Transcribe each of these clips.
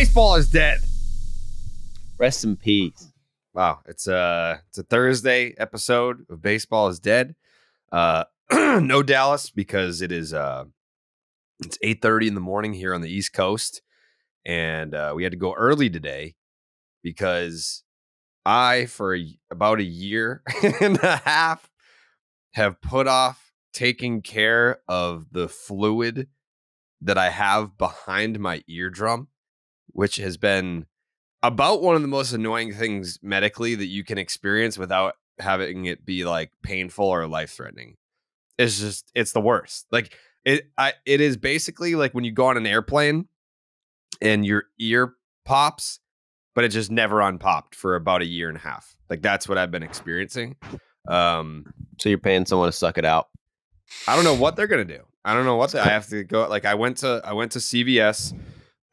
Baseball is dead. Rest in peace. Wow, it's a Thursday episode of Baseball is Dead. No Dallas because it's 8:30 in the morning here on the East Coast, and we had to go early today because I, for about a year and a half, have put off taking care of the fluid that I have behind my eardrum, which has been about one of the most annoying things medically that you can experience without having it be like painful or life-threatening. It's the worst. Like it is basically like when you go on an airplane and your ear pops, but it just never unpopped for about a year and a half. Like that's what I've been experiencing. So you're paying someone to suck it out. I don't know what they're gonna do. I don't know what I have to go. Like I went to CVS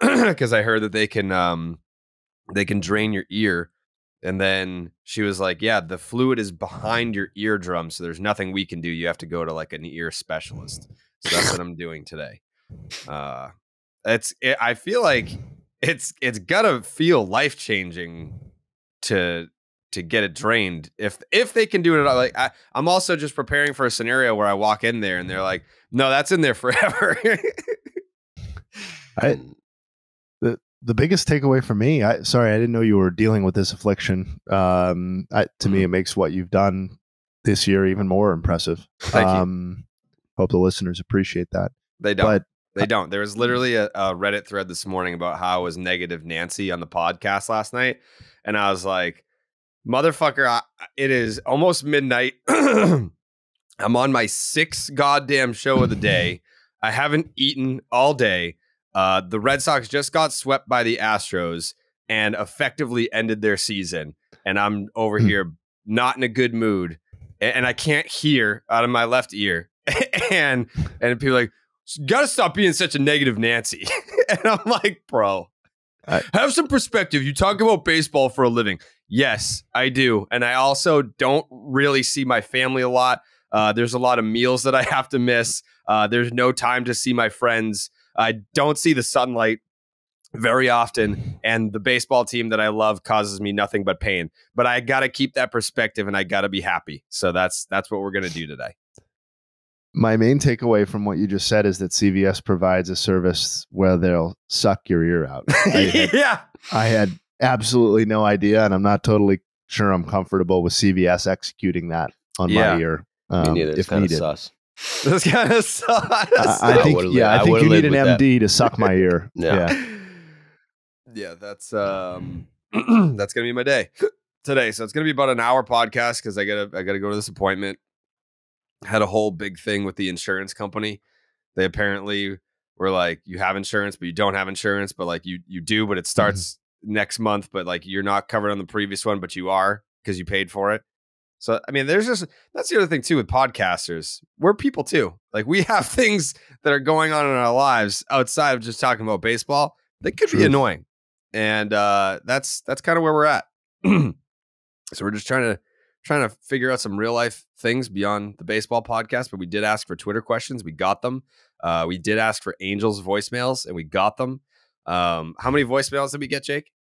because I heard that they can drain your ear. And then she was like, yeah, the fluid is behind your eardrum. So there's nothing we can do. You have to go to like an ear specialist. So that's what I'm doing today. I feel like it's gotta feel life-changing to get it drained. If they can do it, like I'm also just preparing for a scenario where I walk in there and they're like, no, that's in there forever. The biggest takeaway for me, I didn't know you were dealing with this affliction. To me, it makes what you've done this year even more impressive. Thank you. Hope the listeners appreciate that. They don't. They don't. There was literally a Reddit thread this morning about how I was negative Nancy on the podcast last night. And I was like, motherfucker, it is almost midnight. I'm on my 6th goddamn show of the day. I haven't eaten all day. The Red Sox just got swept by the Astros and effectively ended their season. And I'm over here not in a good mood. And I can't hear out of my left ear. and people are like, you got to stop being such a negative Nancy. And I'm like, bro, have some perspective. You talk about baseball for a living. Yes, I do. And I also don't really see my family a lot. There's a lot of meals that I have to miss. There's no time to see my friends. I don't see the sunlight very often, and the baseball team that I love causes me nothing but pain. But I got to keep that perspective, and I got to be happy. So that's what we're going to do today. My main takeaway from what you just said is that CVS provides a service where they'll suck your ear out. I had absolutely no idea, and I'm not totally sure I'm comfortable with CVS executing that on my ear. Me neither. It's if kind needed. of sus. This kind of sucks. I think you need an MD to suck my ear. Yeah, that's that's gonna be my day today. So it's gonna be about an hour podcast because I gotta go to this appointment. Had a whole big thing with the insurance company. They apparently were like, you have insurance, but you don't have insurance, but like you do, but it starts next month, but like you're not covered on the previous one, but you are because you paid for it. So, I mean, that's the other thing too with podcasters. We're people too. Like we have things that are going on in our lives outside of just talking about baseball that could be annoying. And that's kind of where we're at. So we're just trying to figure out some real life things beyond the baseball podcast. But we did ask for Twitter questions. We got them. We did ask for Angels voicemails and we got them. How many voicemails did we get, Jake?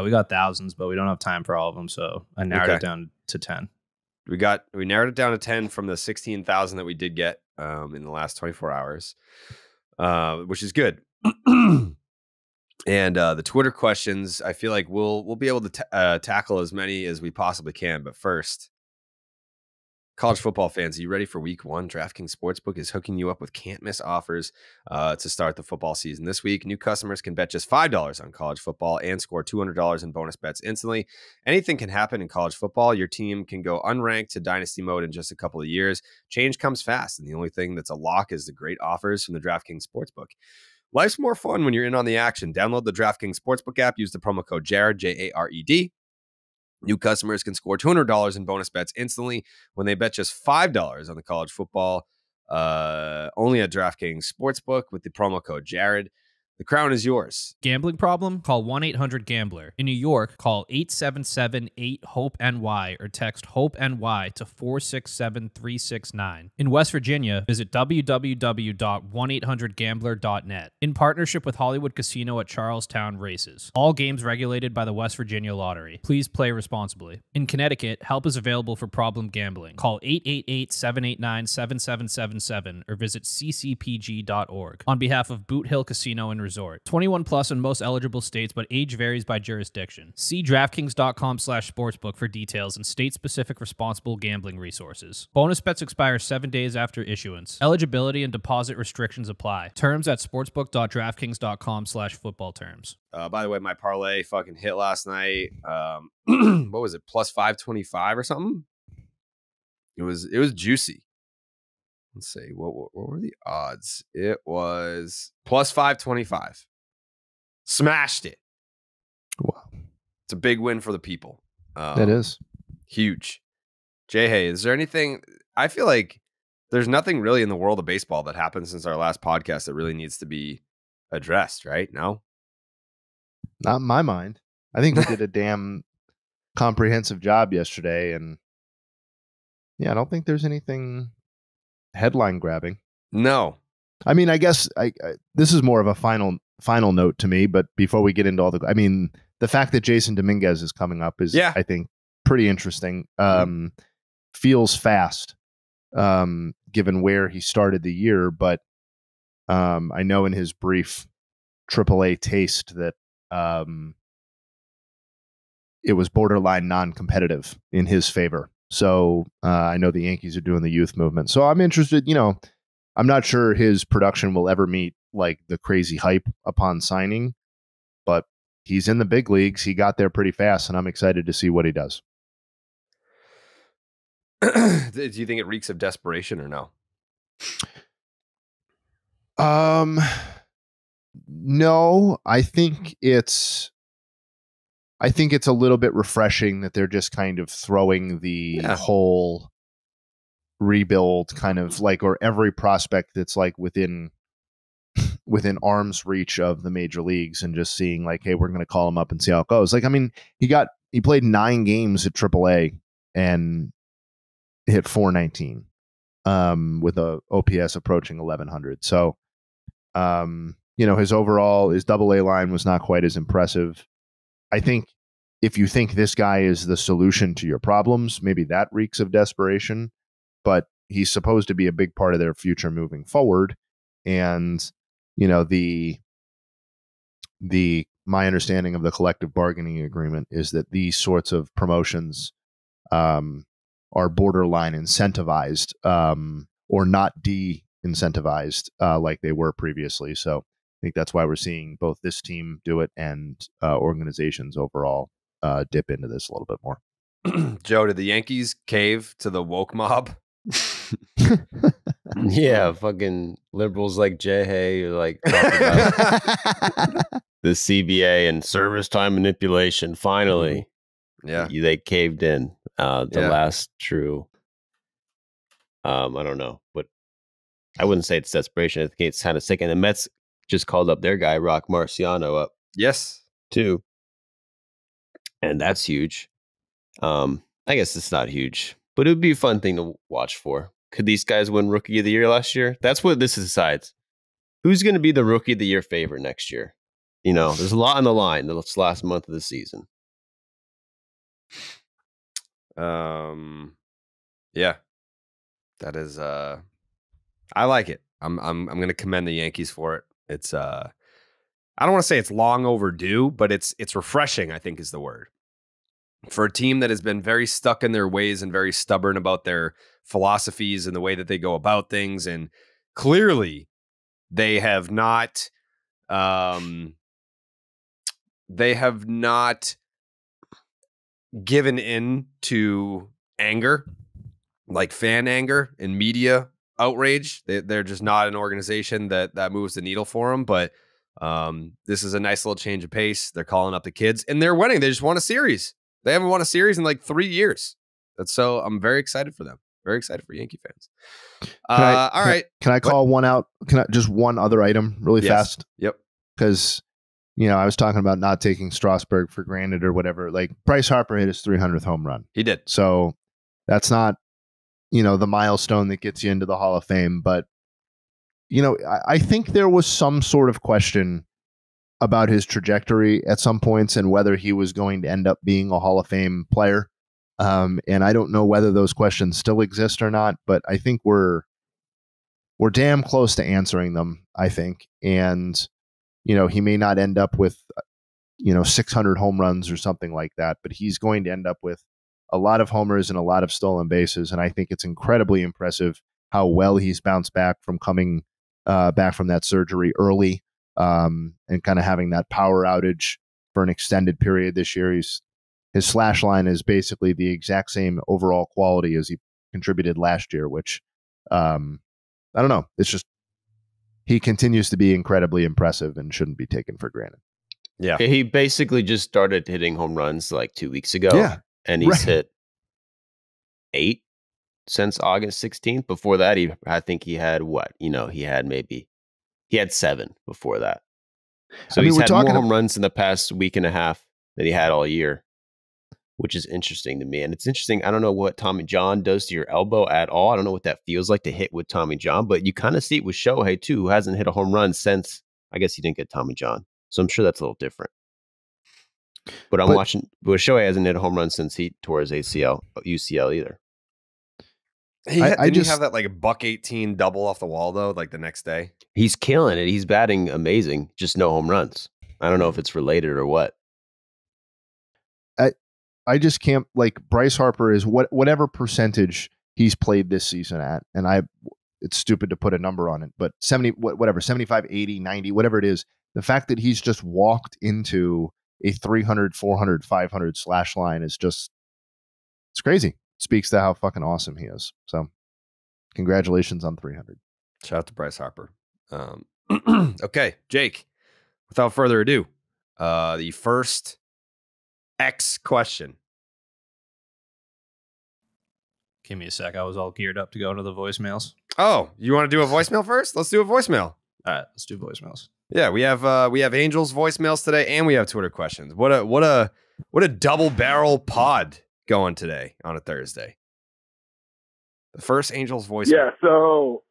We got thousands, but we don't have time for all of them. So I narrowed it down to 10. We narrowed it down to 10 from the 16,000 that we did get in the last 24 hours, which is good. And the Twitter questions, I feel like we'll be able to tackle as many as we possibly can. But first, college football fans, are you ready for week 1? DraftKings Sportsbook is hooking you up with can't miss offers to start the football season this week. New customers can bet just $5 on college football and score $200 in bonus bets instantly. Anything can happen in college football. Your team can go unranked to dynasty mode in just a couple of years. Change comes fast, and the only thing that's a lock is the great offers from the DraftKings Sportsbook. Life's more fun when you're in on the action. Download the DraftKings Sportsbook app. Use the promo code Jared, Jared. New customers can score $200 in bonus bets instantly when they bet just $5 on the college football only at DraftKings Sportsbook with the promo code Jared. The crown is yours. Gambling problem? Call 1-800-GAMBLER. In New York, call 877-8-HOPE-NY or text HOPE-NY to 467-369. In West Virginia, visit www.1800gambler.net. In partnership with Hollywood Casino at Charlestown Races. All games regulated by the West Virginia Lottery. Please play responsibly. In Connecticut, help is available for problem gambling. Call 888-789-7777 or visit ccpg.org. On behalf of Boot Hill Casino and Resort. 21 plus in most eligible states, but age varies by jurisdiction. See DraftKings.com/sportsbook for details and state-specific responsible gambling resources. Bonus bets expire 7 days after issuance. Eligibility and deposit restrictions apply. Terms at sportsbook.draftkings.com/football terms. By the way, my parlay fucking hit last night. What was it? Plus 525 or something? It was juicy. Let's see. What were the odds? It was plus 525. Smashed it. Wow. It's a big win for the people. That is huge. Jay, hey, is there anything? I feel like there's nothing really in the world of baseball that happened since our last podcast that really needs to be addressed, right? No? Not in my mind. I think we did a damn comprehensive job yesterday. And yeah, I don't think there's anything headline grabbing. No. I mean, I guess this is more of a final note to me, but before we get into all the fact that Jason Dominguez is coming up is, I think, pretty interesting. Feels fast, given where he started the year, but I know in his brief AAA taste that it was borderline non-competitive in his favor. So I know the Yankees are doing the youth movement. So I'm interested, I'm not sure his production will ever meet like the crazy hype upon signing, but he's in the big leagues. He got there pretty fast, and I'm excited to see what he does. Do you think it reeks of desperation or no? No, I think it's a little bit refreshing that they're just kind of throwing the whole rebuild kind of like, or every prospect that's like within arm's reach of the major leagues, and just seeing like, hey, we're going to call him up and see how it goes. Like, I mean, he played 9 games at AAA and hit 419 with a OPS approaching 1100. So, his AA line was not quite as impressive. I think if you think this guy is the solution to your problems, maybe that reeks of desperation, but he's supposed to be a big part of their future moving forward. And, my understanding of the collective bargaining agreement is that these sorts of promotions are borderline incentivized or not de-incentivized like they were previously. So I think that's why we're seeing both this team do it and organizations overall dip into this a little bit more. Joe, did the Yankees cave to the woke mob? Yeah, fucking liberals like Jay Hay are like talking about the CBA and service time manipulation. Finally, they caved in. Last true. I don't know, but I wouldn't say it's desperation. I think it's kind of sick. And the Mets just called up their guy, Rock Marciano, up. Yes, too. And that's huge. I guess it's not huge, but it would be a fun thing to watch for. Could these guys win Rookie of the Year last year? That's what this decides. Who's going to be the Rookie of the Year favorite next year? There's a lot on the line this last month of the season. Yeah, that is, I like it. I'm going to commend the Yankees for it. It's, I don't want to say it's long overdue, but it's refreshing, I think is the word. For a team that has been very stuck in their ways and very stubborn about their philosophies and the way that they go about things. And clearly they have not given in to anger, like fan anger and media outrage. They're just not an organization that moves the needle for them. But this is a nice little change of pace. They're calling up the kids and they're winning. They just won a series. They haven't won a series in like 3 years. So I'm very excited for them. Very excited for Yankee fans. All right. Can I call one out? Just one other item really fast? Yep. because, I was talking about not taking Strasburg for granted or whatever. Like, Bryce Harper hit his 300th home run. He did. So that's not, the milestone that gets you into the Hall of Fame. But, I think there was some sort of question about his trajectory at some points and whether he was going to end up being a Hall of Fame player. And I don't know whether those questions still exist or not, but I think we're damn close to answering them, I think. And, he may not end up with, 600 home runs or something like that, but he's going to end up with a lot of homers and a lot of stolen bases. And I think it's incredibly impressive how well he's bounced back from coming back from that surgery early, and kind of having that power outage for an extended period this year. His slash line is basically the exact same overall quality as he contributed last year, which I don't know. It's just, he continues to be incredibly impressive and shouldn't be taken for granted. Yeah. He basically just started hitting home runs like 2 weeks ago. Yeah. And he's hit 8 since August 16th. Before that, I think he had what? He had 7 before that. So he's had more home runs in the past week and a half than he had all year, which is interesting to me. And it's interesting. I don't know what Tommy John does to your elbow at all. I don't know what that feels like to hit with Tommy John, but you kind of see it with Shohei too, who hasn't hit a home run since, I guess he didn't get Tommy John. So I'm sure that's a little different. But Shohei hasn't hit a home run since he tore his UCL either. Didn't he have that like a $118 double off the wall though, like the next day? He's killing it. He's batting amazing, just no home runs. I don't know if it's related or what. I just can't, like, Bryce Harper is whatever percentage he's played this season at, and it's stupid to put a number on it, but 75, 80, 90, whatever it is, the fact that he's just walked into a 300, 400, 500 slash line is just, it's crazy. It speaks to how fucking awesome he is. So congratulations on 300. Shout out to Bryce Harper. Okay, Jake, without further ado, the first X question. Give me a sec. I was all geared up to go into the voicemails. Oh, you want to do a voicemail first? Let's do a voicemail. All right, let's do voicemails. Yeah, we have Angels voicemails today, and we have Twitter questions. What a double barrel pod going today on a Thursday. The first Angels voicemail. Yeah, so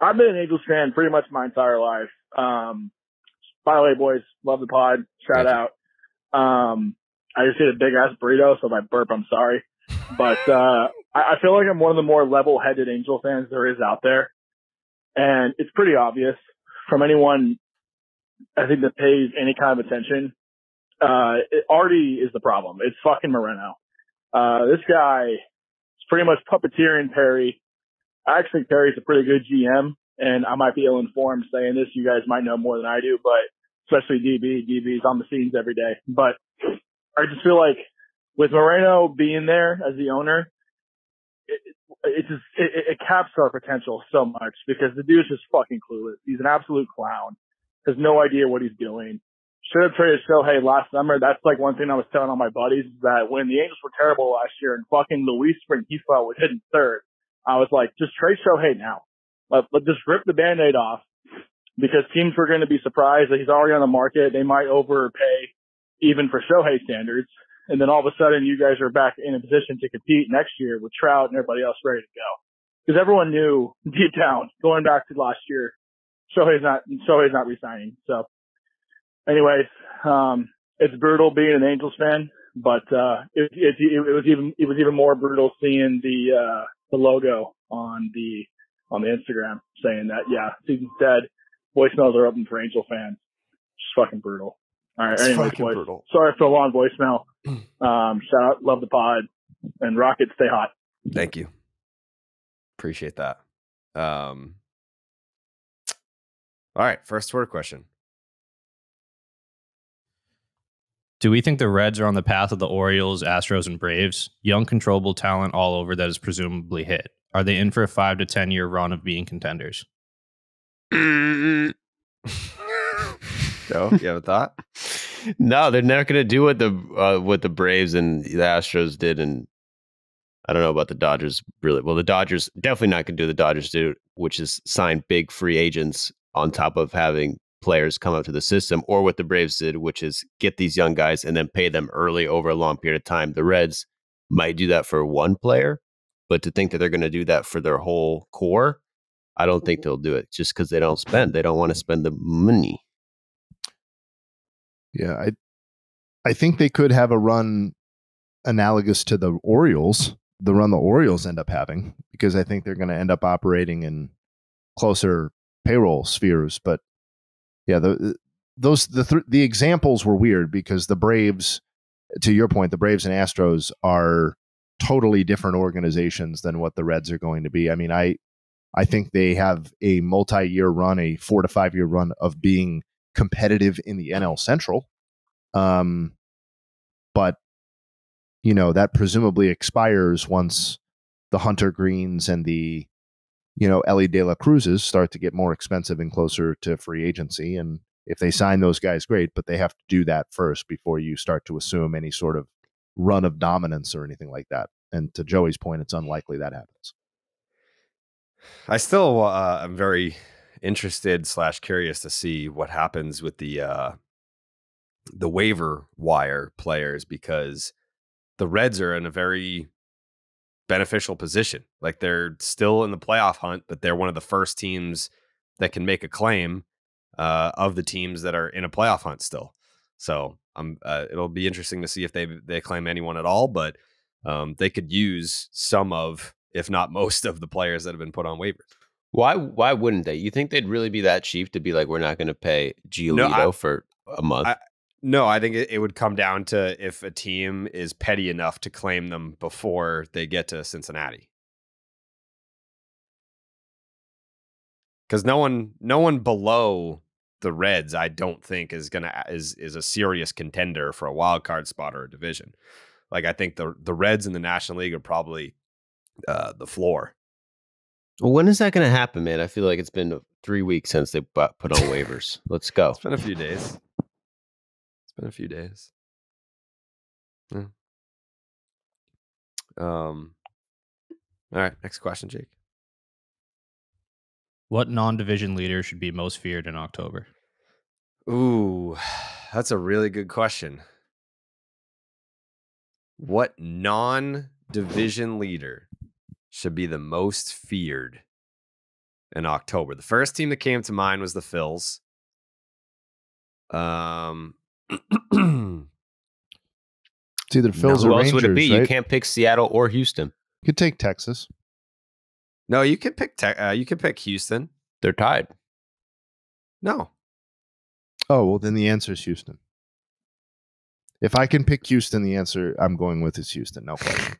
I've been an Angels fan pretty much my entire life. By the way, boys, love the pod. Shout out. I just ate a big ass burrito, so if I burp, I'm sorry. But I feel like I'm one of the more level-headed Angel fans there is out there, and it's pretty obvious from anyone I think that pays any kind of attention. Artie is the problem. It's fucking Moreno. This guy is pretty much puppeteering Perry. I actually think Perry's a pretty good GM, and I might be ill-informed saying this. You guys might know more than I do, but especially DB. DB's on the scenes every day. But I just feel like with Moreno being there as the owner, it caps our potential so much because the dude's just fucking clueless. He's an absolute clown. Has no idea what he's doing. Should have traded Shohei last summer. That's like one thing I was telling all my buddies is that when the Angels were terrible last year and fucking Luis Rengifo was hitting third, I was like, just trade Shohei now. Let's just rip the Band-Aid off because teams were going to be surprised that he's already on the market. They might overpay even for Shohei standards. And then all of a sudden you guys are back in a position to compete next year with Trout and everybody else ready to go. Because everyone knew deep down going back to last year, Shohei's not resigning. So anyways, it's brutal being an Angels fan, but, it was even more brutal seeing the logo on the Instagram saying that, yeah, season's dead. Voicemails are open for Angel fans. Just fucking brutal. All right. Anyways, boys, brutal. Sorry for a long voicemail. Shout out. Love the pod and Rockets stay hot. Thank you. Appreciate that. All right. First Twitter question. Do we think the Reds are on the path of the Orioles, Astros, and Braves? Young, controllable talent all over that is presumably hit. Are they in for a 5 to 10 year run of being contenders? Joe, you have a thought? No, they're not going to do what the Braves and the Astros did, and I don't know about the Dodgers. Really, well, the Dodgers definitely not going to do the Dodgers do, which is sign big free agents on top of having players come up to the system, or what the Braves did, which is get these young guys and then pay them early over a long period of time. The Reds might do that for one player, but to think that they're going to do that for their whole core, I don't think they'll do it just because they don't spend. They don't want to spend the money. Yeah, I think they could have a run analogous to the Orioles, the run the Orioles end up having, because I think they're going to end up operating in closer payroll spheres. But yeah, the examples were weird because the Braves, to your point, the Braves and Astros are totally different organizations than what the Reds are going to be. I mean, I think they have a multi-year run, a 4 to 5 year run of being competitive in the NL Central. But you know, that presumably expires once the Hunter Greens and the, you know, Ellie De La Cruzes start to get more expensive and closer to free agency. And if they sign those guys, great, but they have to do that first before you start to assume any sort of run of dominance or anything like that. And to Joey's point, it's unlikely that happens. I still am very interested / curious to see what happens with the waiver wire players, because the Reds are in a very beneficial position. Like, they're still in the playoff hunt, but they're one of the first teams that can make a claim of the teams that are in a playoff hunt still. So it'll be interesting to see if they claim anyone at all, but they could use some of, if not most of, the players that have been put on waivers. Why wouldn't they? You think they'd really be that cheap to be like, we're not going to pay Giolito for a month? No, I think it would come down to if a team is petty enough to claim them before they get to Cincinnati. Because no one below the Reds, I don't think, is a serious contender for a wild card spot or a division. Like, I think the Reds in the National League are probably the floor. Well, when is that going to happen, man? I feel like it's been 3 weeks since they put on waivers. Let's go. It's been a few days. Yeah. All right, next question, Jake. What non-division leader should be most feared in October? Ooh, that's a really good question. What non-division leader should be the most feared in October? The first team that came to mind was the Phils. It's either Phils or Rangers. Who else would it be? Right? You can't pick Seattle or Houston. You could take Texas. No, you could pick Houston. They're tied. No. Oh, well, then the answer is Houston. If I can pick Houston, the answer I'm going with is Houston. No question.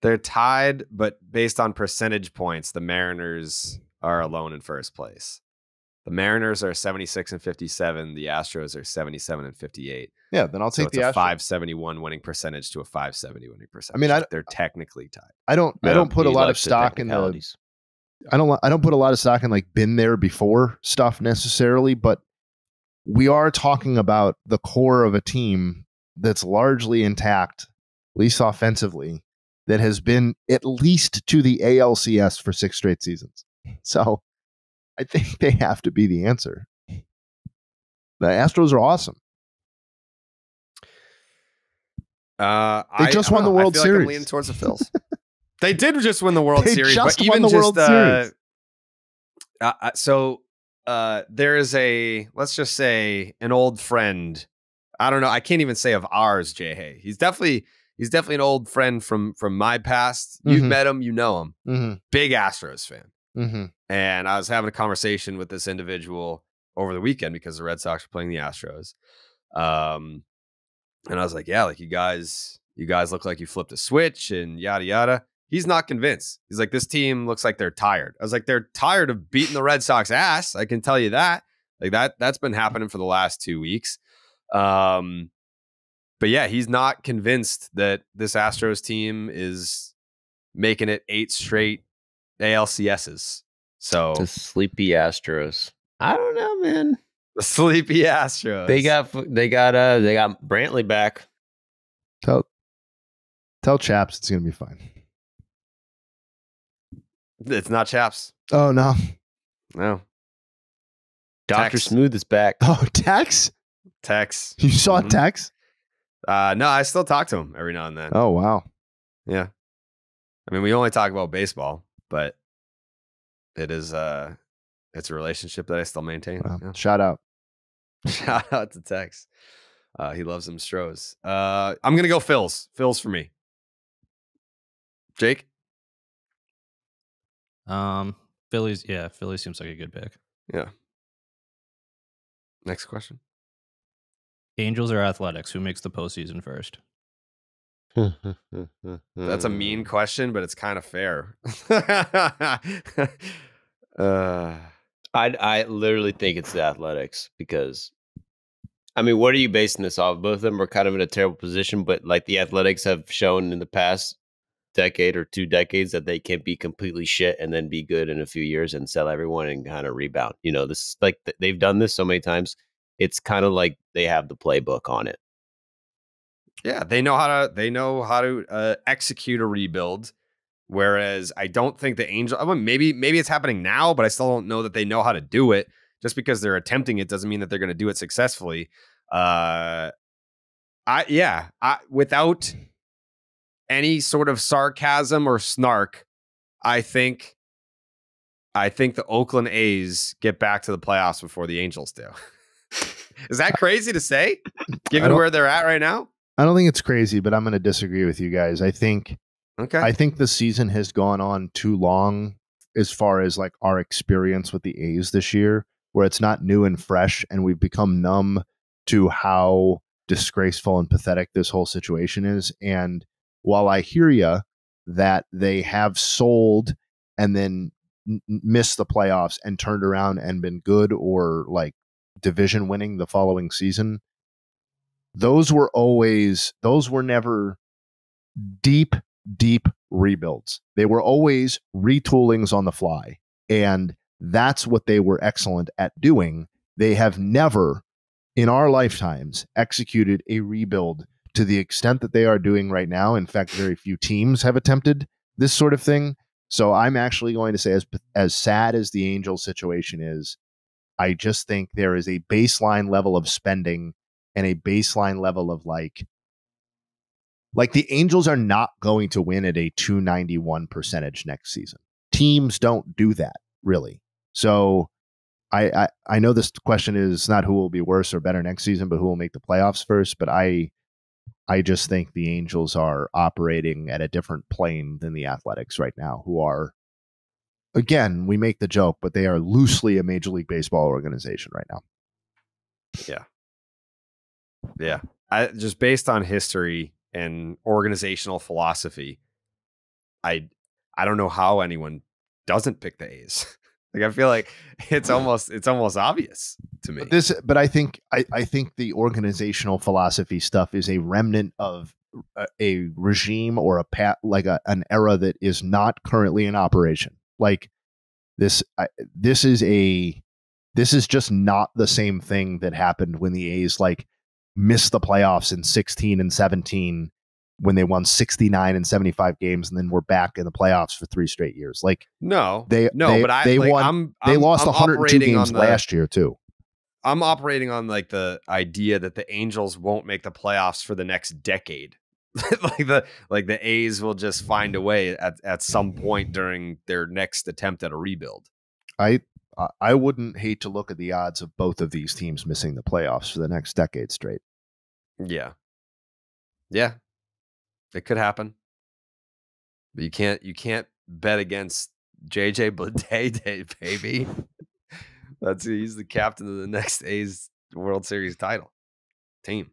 They're tied, but based on percentage points, the Mariners are alone in first place. The Mariners are 76 and 57. The Astros are 77 and 58. Yeah, then I'll take the Astros. A 571 winning percentage to a 570 winning percentage. I mean, they're technically tied. I don't put a lot of stock in the. I don't put a lot of stock in like been there before stuff necessarily, but we are talking about the core of a team that's largely intact, at least offensively, that has been at least to the ALCS for 6 straight seasons. So I think they have to be the answer. The Astros are awesome. They just won the World Series. I'm leaning towards the Phils. They did just win the World Series, but even just there is let's just say an old friend. I don't know. I can't even say of ours, Jay Hay. He's definitely an old friend from my past. You've met him, you know him. Mm-hmm. Big Astros fan. Mm-hmm. And I was having a conversation with this individual over the weekend because the Red Sox were playing the Astros. And I was like, yeah, like you guys look like you flipped a switch and yada, yada. He's not convinced. He's like, this team looks like they're tired. I was like, they're tired of beating the Red Sox ass. I can tell you that. Like that's been happening for the last 2 weeks. But yeah, he's not convinced that this Astros team is making it 8 straight ALCSs. So the sleepy Astros. I don't know, man. The sleepy Astros. They got Brantley back. Tell Chaps it's gonna be fine. It's not Chaps. Oh no. Dr. Smooth is back. Oh, Tex? Tex. You saw Tex? No, I still talk to him every now and then. Oh, wow. Yeah. I mean, we only talk about baseball, but it's a relationship that I still maintain. Wow. Yeah. Shout out. Shout out to Tex. He loves them Stros. I'm gonna go Phils. Phils for me. Jake? Phillies. Yeah, Phillies seems like a good pick. Yeah. Next question. Angels or Athletics? Who makes the postseason first? That's a mean question, but it's kind of fair. I literally think it's the Athletics because, I mean, what are you basing this off? Both of them are kind of in a terrible position, but like the Athletics have shown in the past decade or 2 decades that they can be completely shit and then be good in a few years and sell everyone and kind of rebound. You know, this is like they've done this so many times. It's kind of like they have the playbook on it. Yeah, they know how to execute a rebuild. Whereas I don't think the Angels, I mean, maybe it's happening now, but I still don't know that they know how to do it. Just because they're attempting it doesn't mean that they're going to do it successfully. Without any sort of sarcasm or snark, I think the Oakland A's get back to the playoffs before the Angels do. Is that crazy to say, given where they're at right now? I don't think it's crazy, but I'm going to disagree with you guys. I think the season has gone on too long as far as like our experience with the A's this year, where it's not new and fresh, and we've become numb to how disgraceful and pathetic this whole situation is. And while I hear you that they have sold and then missed the playoffs and turned around and been good or like division winning the following season, those were never deep rebuilds. They were always retoolings on the fly. And that's what they were excellent at doing. They have never in our lifetimes executed a rebuild to the extent that they are doing right now. In fact, very few teams have attempted this sort of thing. So I'm actually going to say, as sad as the Angels situation is, I just think there is a baseline level of spending and a baseline level of like the Angels are not going to win at a 291 percentage next season. Teams don't do that, really. So I know this question is not who will be worse or better next season, but who will make the playoffs first. But I just think the Angels are operating at a different plane than the Athletics right now, who are, again, we make the joke, but they are loosely a Major League Baseball organization right now. Yeah. Yeah. Just based on history and organizational philosophy, I don't know how anyone doesn't pick the A's. Like, I feel like it's almost obvious to me. But I think the organizational philosophy stuff is a remnant of a regime or an era that is not currently in operation. Like this is just not the same thing that happened when the A's like missed the playoffs in 16 and 17 when they won 69 and 75 games and then were back in the playoffs for 3 straight years. Like they lost 102 games last year too. I'm operating on like the idea that the Angels won't make the playoffs for the next decade. like the A's will just find a way at some point during their next attempt at a rebuild. I wouldn't hate to look at the odds of both of these teams missing the playoffs for the next decade straight. Yeah. Yeah. It could happen. But you can't bet against JJ Bleday, baby. He's the captain of the next A's World Series title team.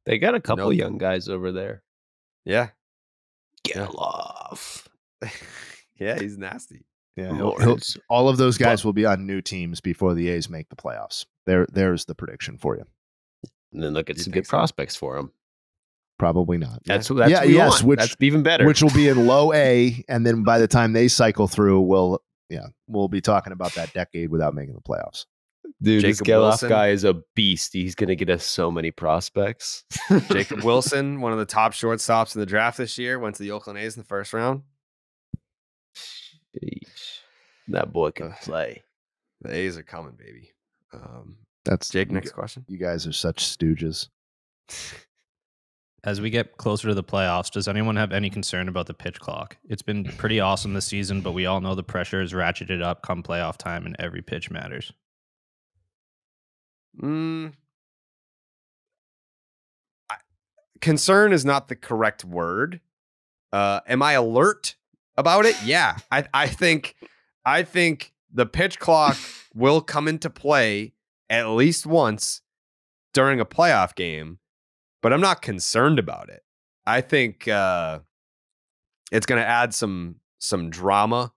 They got a couple young guys over there. Yeah. Geloff. Yeah, he's nasty. Yeah, all of those guys will be on new teams before the A's make the playoffs. There's the prediction for you. And then look at some good prospects for them. Probably not. That's that's even better. Which will be in low A, and then by the time they cycle through, we'll be talking about that decade without making the playoffs. Dude, this Geloff guy is a beast. He's going to get us so many prospects. Jacob Wilson, one of the top shortstops in the draft this year, went to the Oakland A's in the first round. Sheesh. That boy can play. The A's are coming, baby. That's Jake. Next question. You guys are such stooges. As we get closer to the playoffs, does anyone have any concern about the pitch clock? It's been pretty awesome this season, but we all know the pressure is ratcheted up come playoff time and every pitch matters. Concern is not the correct word. Am I alert about it? Yeah. I think the pitch clock will come into play at least once during a playoff game. But I'm not concerned about it. I think it's going to add some drama,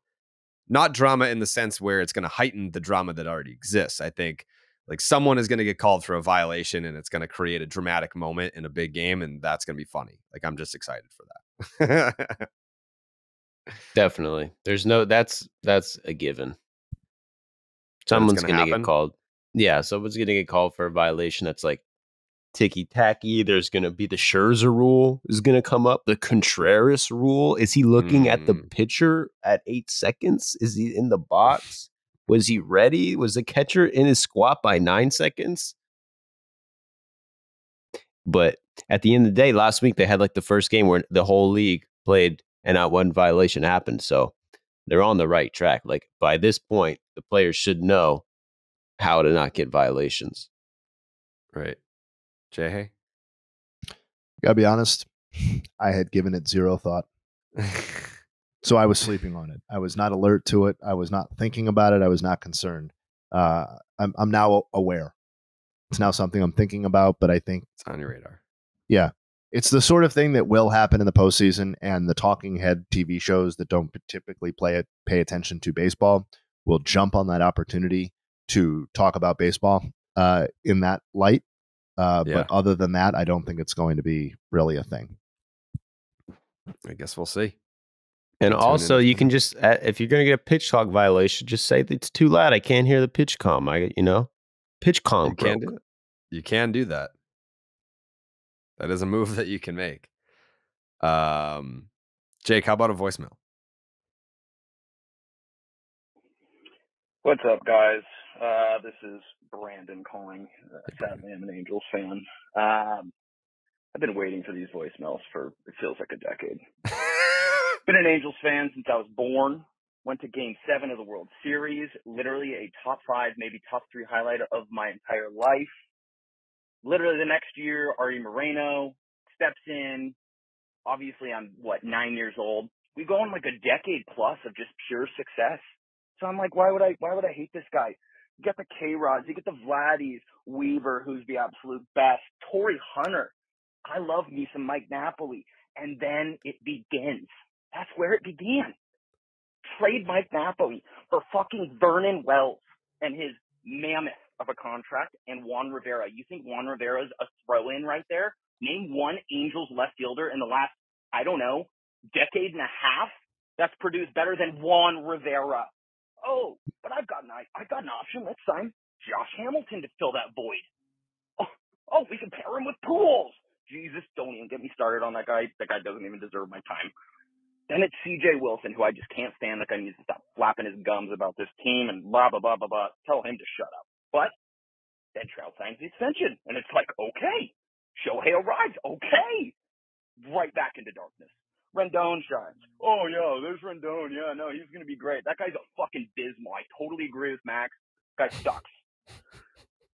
not drama in the sense where it's going to heighten the drama that already exists. I think like someone is going to get called for a violation and it's going to create a dramatic moment in a big game. And that's going to be funny. Like, I'm just excited for that. Definitely. There's no, that's a given. Someone's going to get called. Yeah. Someone's going to get called for a violation. That's like ticky-tacky. There's going to be the Scherzer rule is going to come up. The Contreras rule. Is he looking at the pitcher at 8 seconds? Is he in the box? Was he ready? Was the catcher in his squat by 9 seconds? But at the end of the day, last week they had like the first game where the whole league played and not one violation happened. So they're on the right track. Like by this point, the players should know how to not get violations. Right. Jay? Gotta be honest, I had given it zero thought. So I was sleeping on it. I was not alert to it. I was not thinking about it. I was not concerned. I'm now aware. It's now something I'm thinking about, but I think it's on your radar. Yeah. It's the sort of thing that will happen in the postseason, and the talking head TV shows that don't typically pay attention to baseball will jump on that opportunity to talk about baseball in that light. But other than that, I don't think it's going to be really a thing. I guess we'll see. And also, you can just, if you're going to get a pitch clock violation, just say that it's too loud. I can't hear the pitch comm. Pitch comm broke. You can do that. That is a move that you can make. Jake, how about a voicemail? What's up, guys? This is Brandon calling. Sadly, I'm an Angels fan. I've been waiting for these voicemails for, it feels like a decade. Been an Angels fan since I was born. Went to Game 7 of the World Series. Literally a top 5, maybe top 3 highlight of my entire life. Literally the next year, Artie Moreno steps in. Obviously, I'm, 9 years old. We go on like a decade plus of just pure success. So I'm like, why would I hate this guy? You got the K-Rods, you get the Vladdies, Weaver, who's the absolute best, Torrey Hunter. I love me some Mike Napoli. And then it begins. That's where it began. Trade Mike Napoli for fucking Vernon Wells and his mammoth of a contract and Juan Rivera. You think Juan Rivera is a throw-in right there? Name one Angels left fielder in the last, decade and a half that's produced better than Juan Rivera. Oh, but I've got an option. Let's sign Josh Hamilton to fill that void. Oh, we can pair him with Pujols. Jesus, don't even get me started on that guy. That guy doesn't even deserve my time. Then it's C.J. Wilson, who I just can't stand. That guy needs to stop flapping his gums about this team and blah, blah, blah, blah, blah. Tell him to shut up. But then Trout signs the extension. And it's like, okay. Shohei arrives. Okay. Right back into darkness. Rendon shines. Oh, yeah, there's Rendon. Yeah, no, he's going to be great. That guy's a fucking Bismarck. I totally agree with Max. Guy sucks.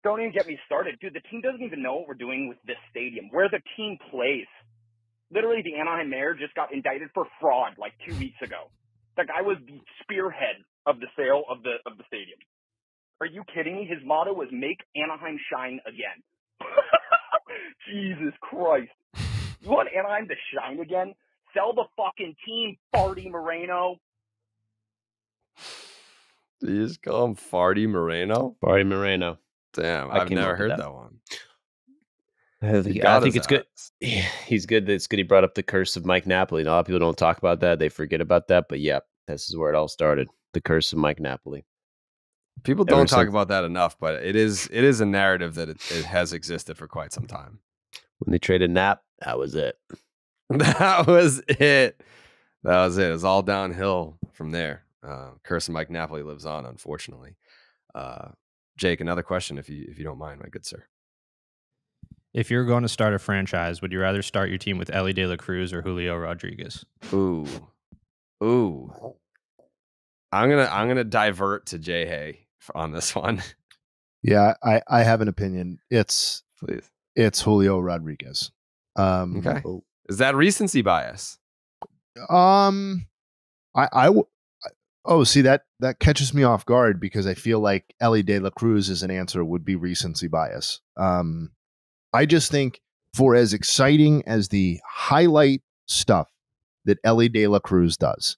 Don't even get me started. Dude, the team doesn't even know what we're doing with this stadium, where the team plays. Literally, the Anaheim mayor just got indicted for fraud like 2 weeks ago. That guy was the spearhead of the sale of the stadium. Are you kidding me? His motto was make Anaheim shine again. Jesus Christ. You want Anaheim to shine again? Sell the fucking team, Farty Moreno. Did you just call him Farty Moreno? Farty Moreno. Damn, I've never heard that one. I think it's good. He's good. It's good he brought up the curse of Mike Napoli. A lot of people don't talk about that. They forget about that. But yeah, this is where it all started. The curse of Mike Napoli. People don't talk about that enough, but it is a narrative that it has existed for quite some time. When they traded Nap, that was it. That was it. It was all downhill from there. Curse of Mike Napoli lives on, unfortunately. Jake, another question, if you don't mind, my good sir. If you're going to start a franchise, would you rather start your team with Elly De La Cruz or Julio Rodriguez? Ooh. I'm gonna divert to Jay Hay on this one. Yeah, I have an opinion. It's Julio Rodriguez. Okay. Is that recency bias? See, that catches me off guard because I feel like Elly De La Cruz as an answer would be recency bias. I just think for as exciting as the highlight stuff that Elly De La Cruz does,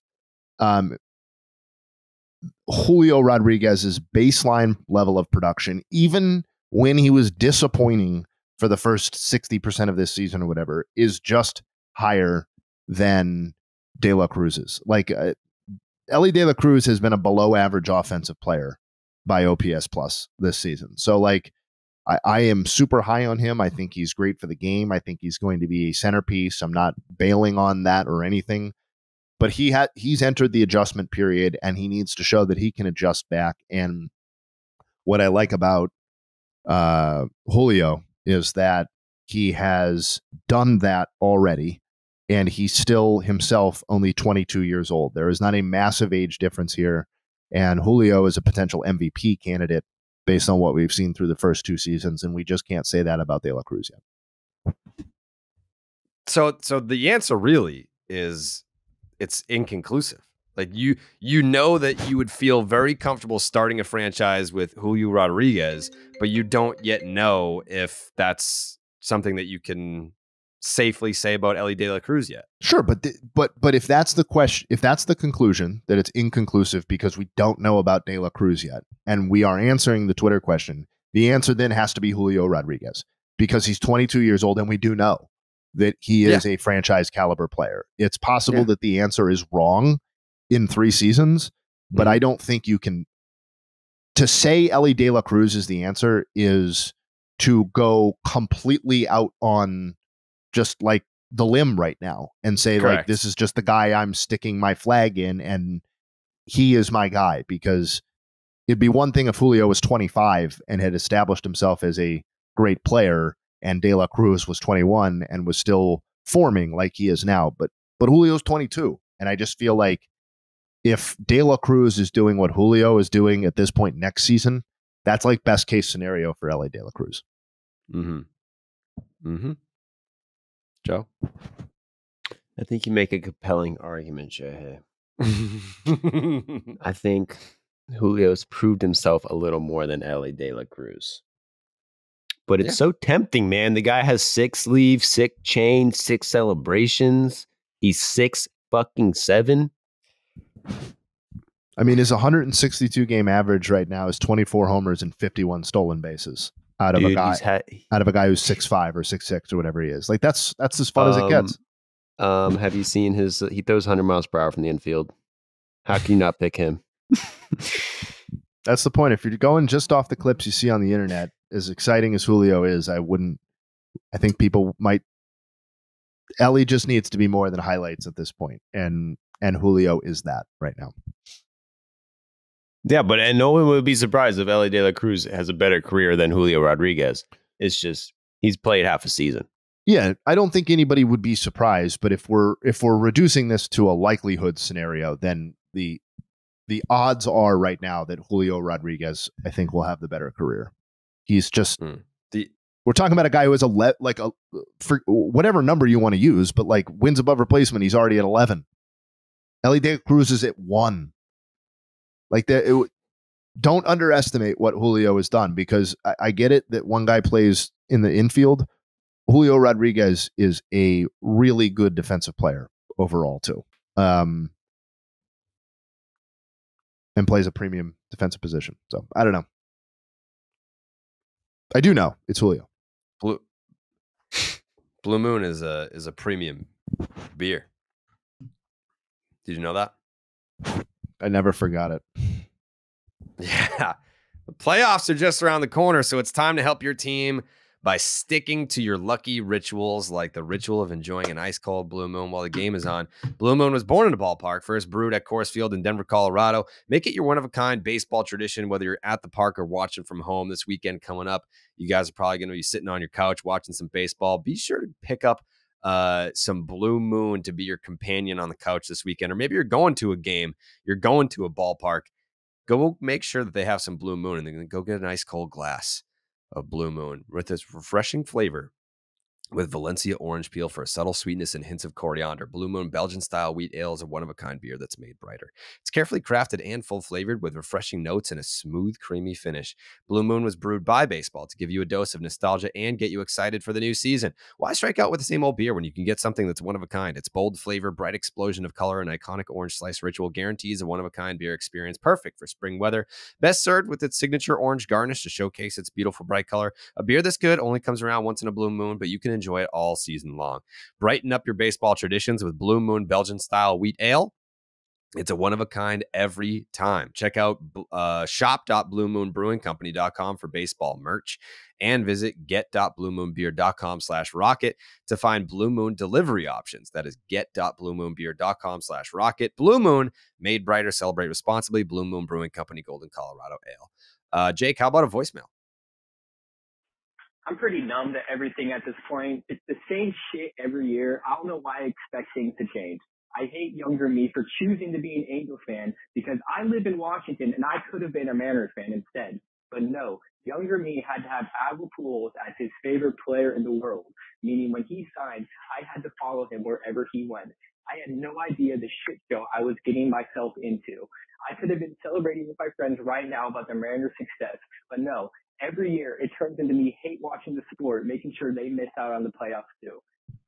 Julio Rodriguez's baseline level of production, even when he was disappointing for the first 60% of this season or whatever, is just higher than De La Cruz's. Like Elly De La Cruz has been a below average offensive player by OPS plus this season. So like I am super high on him. I think he's great for the game. I think he's going to be a centerpiece. I'm not bailing on that or anything. But he's entered the adjustment period, and he needs to show that he can adjust back. And what I like about Julio is that he has done that already, and he's still himself only 22 years old. There is not a massive age difference here, and Julio is a potential MVP candidate based on what we've seen through the first two seasons, and we just can't say that about De La Cruz yet. So the answer really is it's inconclusive. Like you know that you would feel very comfortable starting a franchise with Julio Rodriguez, but you don't yet know if that's something that you can safely say about Elly De La Cruz yet. Sure, but if that's the question, if that's the conclusion that it's inconclusive because we don't know about De La Cruz yet, and we are answering the Twitter question, the answer then has to be Julio Rodriguez because he's 22 years old, and we do know that he is a franchise caliber player. It's possible that the answer is wrong in 3 seasons, but I don't think you can. To say Elly De La Cruz is the answer is to go completely out on just like the limb right now and say like this is just the guy I'm sticking my flag in and he is my guy, because it'd be one thing if Julio was 25 and had established himself as a great player and De La Cruz was 21 and was still forming like he is now, but Julio's 22, and I just feel like if De La Cruz is doing what Julio is doing at this point next season, that's like best case scenario for Elly De La Cruz. Joe? I think you make a compelling argument, Jay. I think Julio's proved himself a little more than Elly De La Cruz. But it's so tempting, man. The guy has 6 leaves, 6 chains, 6 celebrations. He's 6'7". I mean, his 162 game average right now is 24 homers and 51 stolen bases out of a guy who's 6'5" or 6'6" or whatever he is. Like that's as fun as it gets. Have you seen his? He throws 100 miles per hour from the infield. How can you not pick him? That's the point. If you're going just off the clips you see on the internet, as exciting as Julio is, I think people might. Elly just needs to be more than highlights at this point, and Julio is that right now. Yeah, and no one would be surprised if Elly De La Cruz has a better career than Julio Rodriguez. It's just he's played half a season. Yeah, I don't think anybody would be surprised, but if we're reducing this to a likelihood scenario, then the odds are right now that Julio Rodriguez, I think, will have the better career. He's just we're talking about a guy who has for whatever number you want to use, but like wins above replacement, he's already at 11. Elly De La Cruz is at 1. Like that, don't underestimate what Julio has done, because I get it that one guy plays in the infield. Julio Rodriguez is a really good defensive player overall too, and plays a premium defensive position. So I don't know. I do know it's Julio. Blue Moon is a premium beer. Did you know that? I never forgot it. Yeah. The playoffs are just around the corner, so it's time to help your team by sticking to your lucky rituals, like the ritual of enjoying an ice cold Blue Moon while the game is on. Blue Moon was born in a ballpark, first brewed at Coors Field in Denver, Colorado. Make it your one-of-a-kind baseball tradition, whether you're at the park or watching from home. This weekend coming up, you guys are probably going to be sitting on your couch watching some baseball. Be sure to pick up some Blue Moon to be your companion on the couch this weekend. Or maybe you're going to a game, you're going to a ballpark. Go make sure that they have some Blue Moon, and then go get an ice cold glass of Blue Moon with this refreshing flavor with Valencia orange peel for a subtle sweetness and hints of coriander. Blue Moon Belgian-style wheat ale is a one-of-a-kind beer that's made brighter. It's carefully crafted and full-flavored with refreshing notes and a smooth, creamy finish. Blue Moon was brewed by baseball to give you a dose of nostalgia and get you excited for the new season. Why strike out with the same old beer when you can get something that's one-of-a-kind? Its bold flavor, bright explosion of color, and iconic orange slice ritual guarantees a one-of-a-kind beer experience perfect for spring weather. Best served with its signature orange garnish to showcase its beautiful, bright color. A beer this good only comes around once in a Blue Moon, but you can enjoy it all season long. Brighten up your baseball traditions with Blue Moon Belgian-style wheat ale. It's a one-of-a-kind every time. Check out shop.bluemoonbrewingcompany.com for baseball merch and visit get.bluemoonbeer.com/rocket to find Blue Moon delivery options. That is get.bluemoonbeer.com/rocket. Blue Moon, made brighter, celebrate responsibly. Blue Moon Brewing Company, Golden, Colorado Ale. Jake, how about a voicemail? I'm pretty numb to everything at this point. It's the same shit every year. I don't know why I expect things to change. I hate younger me for choosing to be an Angels fan because I live in Washington and I could have been a Mariners fan instead. But no, younger me had to have Albert Pujols as his favorite player in the world, meaning when he signed, I had to follow him wherever he went. I had no idea the shit show I was getting myself into. I could have been celebrating with my friends right now about the Mariners' success, but no. Every year, it turns into me hate watching the sport, making sure they miss out on the playoffs too.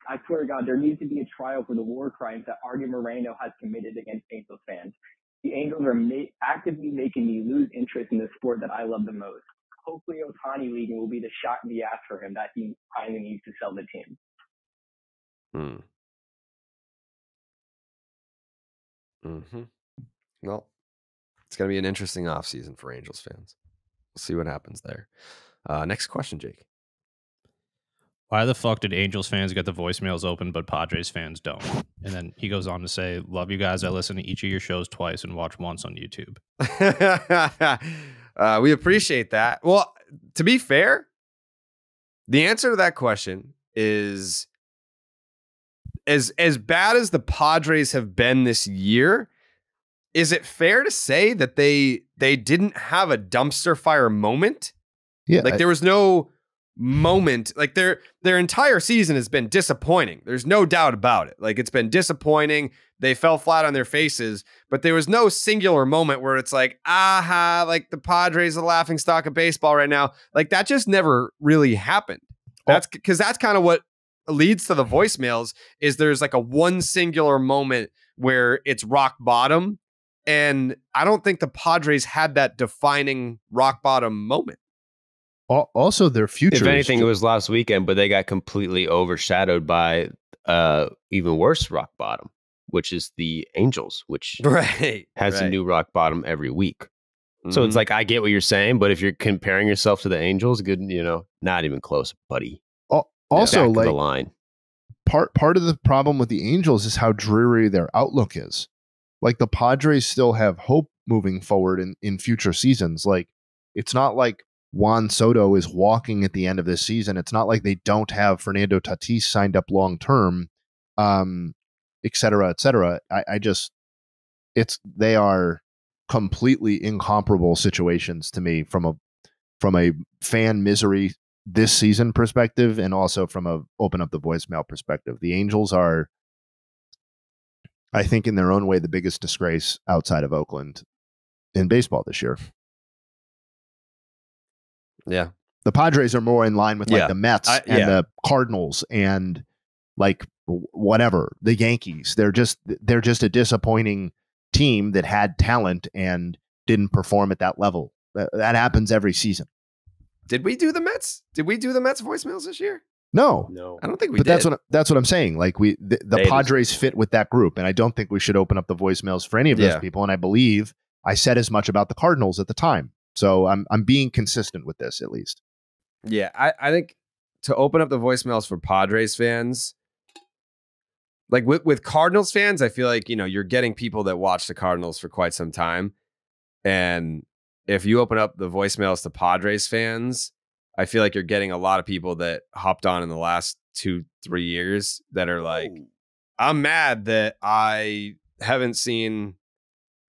I swear to God, there needs to be a trial for the war crimes that Artie Moreno has committed against Angels fans. The Angels are actively making me lose interest in the sport that I love the most. Hopefully, Ohtani leaving will be the shot in the ass for him that he finally needs to sell the team. Well, it's going to be an interesting offseason for Angels fans. We'll see what happens there. Next question, Jake. Why the fuck did Angels fans get the voicemails open, but Padres fans don't? And then he goes on to say, love you guys. I listen to each of your shows twice and watch once on YouTube. We appreciate that. Well, to be fair, the answer to that question is as bad as the Padres have been this year. Is it fair to say that they didn't have a dumpster fire moment? Yeah. Like there was no moment, like their entire season has been disappointing. There's no doubt about it. Like it's been disappointing. They fell flat on their faces, but there was no singular moment where it's like, aha, like the Padres are the laughing stock of baseball right now. Like that just never really happened. That's because that's kind of what leads to the voicemails is there's like a one singular moment where it's rock bottom. And I don't think the Padres had that defining rock bottom moment. Also, their future. If anything, it was last weekend, but they got completely overshadowed by even worse rock bottom, which is the Angels, which has a new rock bottom every week. Mm-hmm. So it's like, I get what you're saying, but if you're comparing yourself to the Angels, good, not even close, buddy. Also, like the line. Part of the problem with the Angels is how dreary their outlook is. Like the Padres still have hope moving forward in future seasons. Like it's not like Juan Soto is walking at the end of this season. It's not like they don't have Fernando Tatis signed up long term, et cetera, et cetera. They are completely incomparable situations to me from a fan misery this season perspective, and also from a open up the voicemail perspective. The Angels are, I think, in their own way, the biggest disgrace outside of Oakland in baseball this year. Yeah. The Padres are more in line with like the Mets and the Cardinals and like whatever, the Yankees. They're just a disappointing team that had talent and didn't perform at that level. That happens every season. Did we do the Mets? Did we do the Mets voicemails this year? No, I don't think we did. That's what I'm saying. Like the Padres fit with that group, and I don't think we should open up the voicemails for any of those people. And I believe I said as much about the Cardinals at the time, so I'm being consistent with this at least. Yeah, I think to open up the voicemails for Padres fans, like with Cardinals fans, I feel like, you're getting people that watch the Cardinals for quite some time. And if you open up the voicemails to Padres fans, I feel like you're getting a lot of people that hopped on in the last 2-3 years that are like, I'm mad that I haven't seen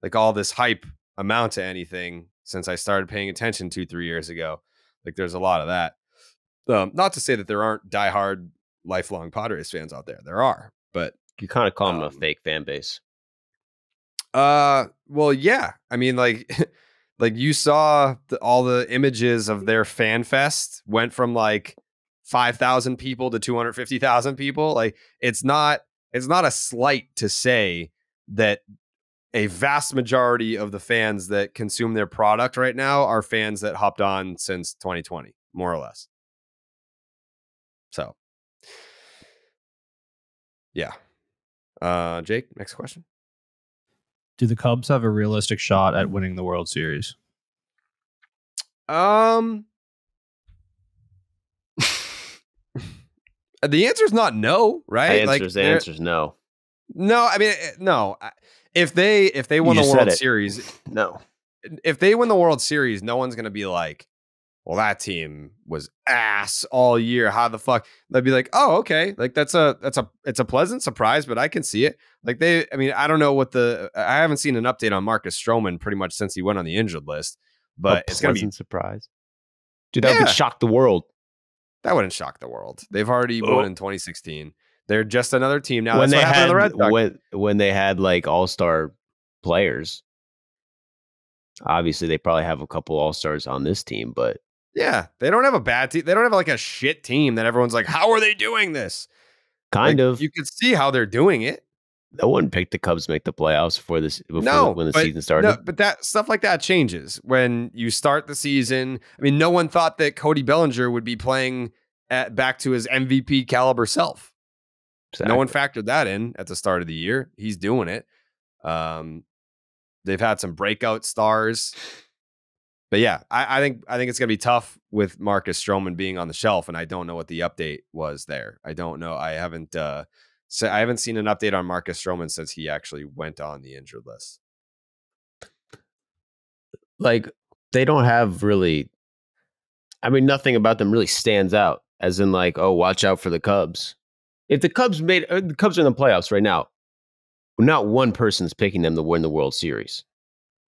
like all this hype amount to anything since I started paying attention 2-3 years ago. Like there's a lot of that. Not to say that there aren't diehard lifelong Padres fans out there. There are, but you kind of call them a fake fan base. Well, yeah. I mean, like you saw all the images of their fan fest went from like 5,000 people to 250,000 people. Like it's not a slight to say that a vast majority of the fans that consume their product right now are fans that hopped on since 2020, more or less. So, yeah. Jake, next question. Do the Cubs have a realistic shot at winning the World Series? The answer is not no, right? The answer is no. No, I mean, no. If they won the World Series, no. If they win the World Series, no one's gonna be like, well, that team was ass all year. How the fuck? They'd be like, oh, okay. Like it's a pleasant surprise, but I can see it. Like I don't know I haven't seen an update on Marcus Stroman pretty much since he went on the injured list, but it's going to be a surprise. Dude, that would shock the world. That wouldn't shock the world. They've already won in 2016. They're just another team now. When they had like all-star players, obviously they probably have a couple all-stars on this team, but yeah, they don't have a bad team. They don't have like a shit team that everyone's like, how are they doing this? Kind of. You can see how they're doing it. No one picked the Cubs to make the playoffs when the season started. No, but that stuff like that changes when you start the season. I mean, no one thought that Cody Bellinger would be playing back to his MVP caliber self. Exactly. No one factored that in at the start of the year. He's doing it. They've had some breakout stars. But yeah, I think it's gonna be tough with Marcus Stroman being on the shelf, and I don't know what the update was there. I don't know. I haven't seen an update on Marcus Stroman since he actually went on the injured list. Like they don't have really. I mean, nothing about them really stands out. As in, like, oh, watch out for the Cubs. If the Cubs are in the playoffs right now, not one person's picking them to win the World Series.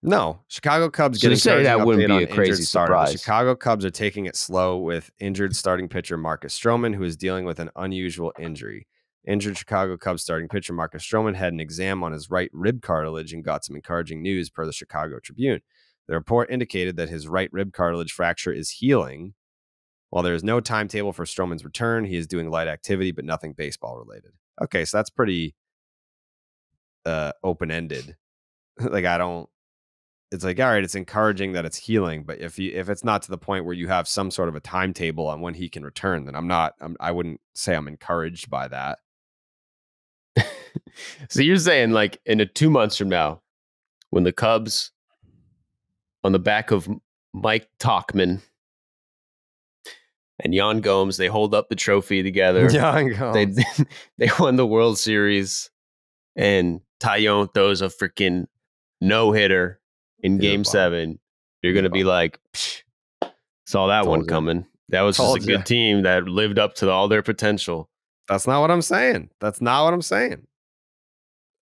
No, Chicago Cubs getting that wouldn't be a crazy surprise. The Chicago Cubs are taking it slow with injured starting pitcher Marcus Stroman, who is dealing with an unusual injury. Injured Chicago Cubs starting pitcher Marcus Stroman had an exam on his right rib cartilage and got some encouraging news per the Chicago Tribune. The report indicated that his right rib cartilage fracture is healing. While there is no timetable for Stroman's return, he is doing light activity, but nothing baseball related. Okay, so that's pretty open-ended. It's like, all right, it's encouraging that it's healing, but if it's not to the point where you have some sort of a timetable on when he can return, then I wouldn't say I'm encouraged by that. So you're saying like in 2 months from now, when the Cubs on the back of Mike Tauchman and Yan Gomes, they hold up the trophy together. Yan Gomes. They won the World Series, and Taillon throws a freaking no-hitter in Game 7. You're going to be like, saw that one coming. That was just a good team that lived up to all their potential. That's not what I'm saying.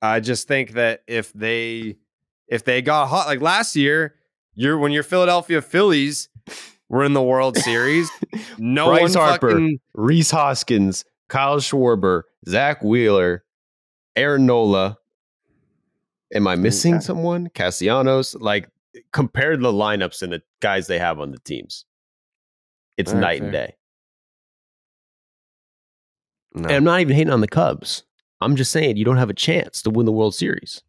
I just think that if they got hot, like last year, when your Philadelphia Phillies were in the World Series, no Bryce Harper, Rhys Hoskins, Kyle Schwarber, Zach Wheeler, Aaron Nola. Am I missing someone? Castellanos. Like, compared to the lineups and the guys they have on the teams, it's night and day. No. And I'm not even hating on the Cubs. I'm just saying you don't have a chance to win the World Series.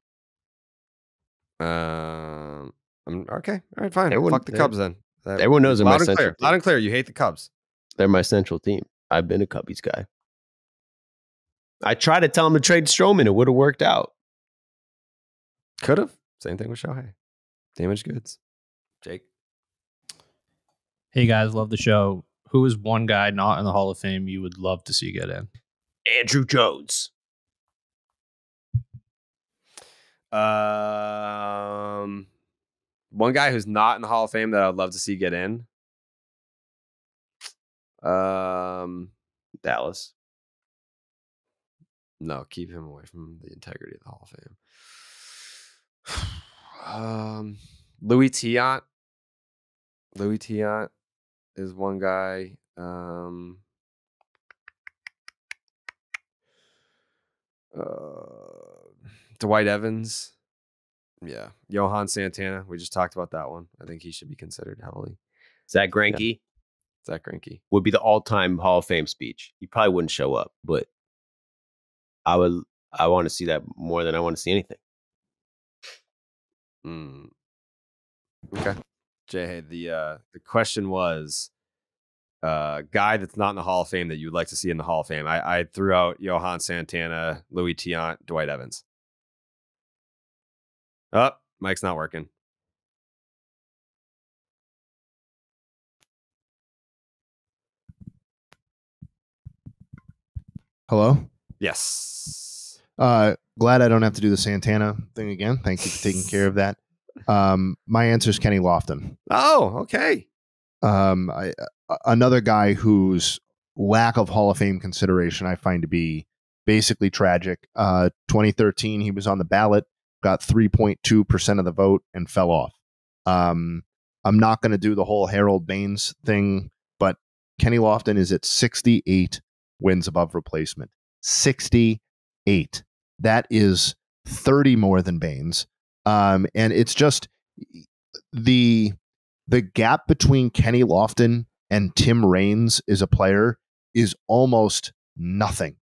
Okay. All right, fine. Fuck the Cubs then. Everyone knows they're my central team. Loud and clear, you hate the Cubs. They're my central team. I've been a Cubbies guy. I tried to tell him to trade Stroman. It would have worked out. Could have. Same thing with Shohei. Damaged goods. Jake. Hey guys, love the show. Who is one guy not in the Hall of Fame you would love to see get in? Andruw Jones. One guy who's not in the Hall of Fame that I'd love to see get in. Dallas. No, keep him away from the integrity of the Hall of Fame. Louis Tiant. Louis Tiant is one guy. Dwight Evans. Yeah. Johan Santana. We just talked about that one. I think he should be considered heavily. Zack Greinke. Yeah. Zack Greinke would be the all-time Hall of Fame speech. He probably wouldn't show up, but I want to see that more than I want to see anything. Okay. Jay, the question was guy that's not in the Hall of Fame that you would like to see in the Hall of Fame. I threw out Johan Santana, Louis Tiant, Dwight Evans. Oh, mic's not working. Hello? Yes. Glad I don't have to do the Santana thing again. Thank you for taking care of that. My answer is Kenny Lofton. Oh, okay. Another guy whose lack of Hall of Fame consideration I find to be basically tragic. 2013, he was on the ballot, got 3.2% of the vote, and fell off. I'm not going to do the whole Harold Baines thing, but Kenny Lofton is at 68 wins above replacement. 68. That is 30 more than Baines. And it's just the gap between Kenny Lofton and Tim Raines as a player is almost nothing.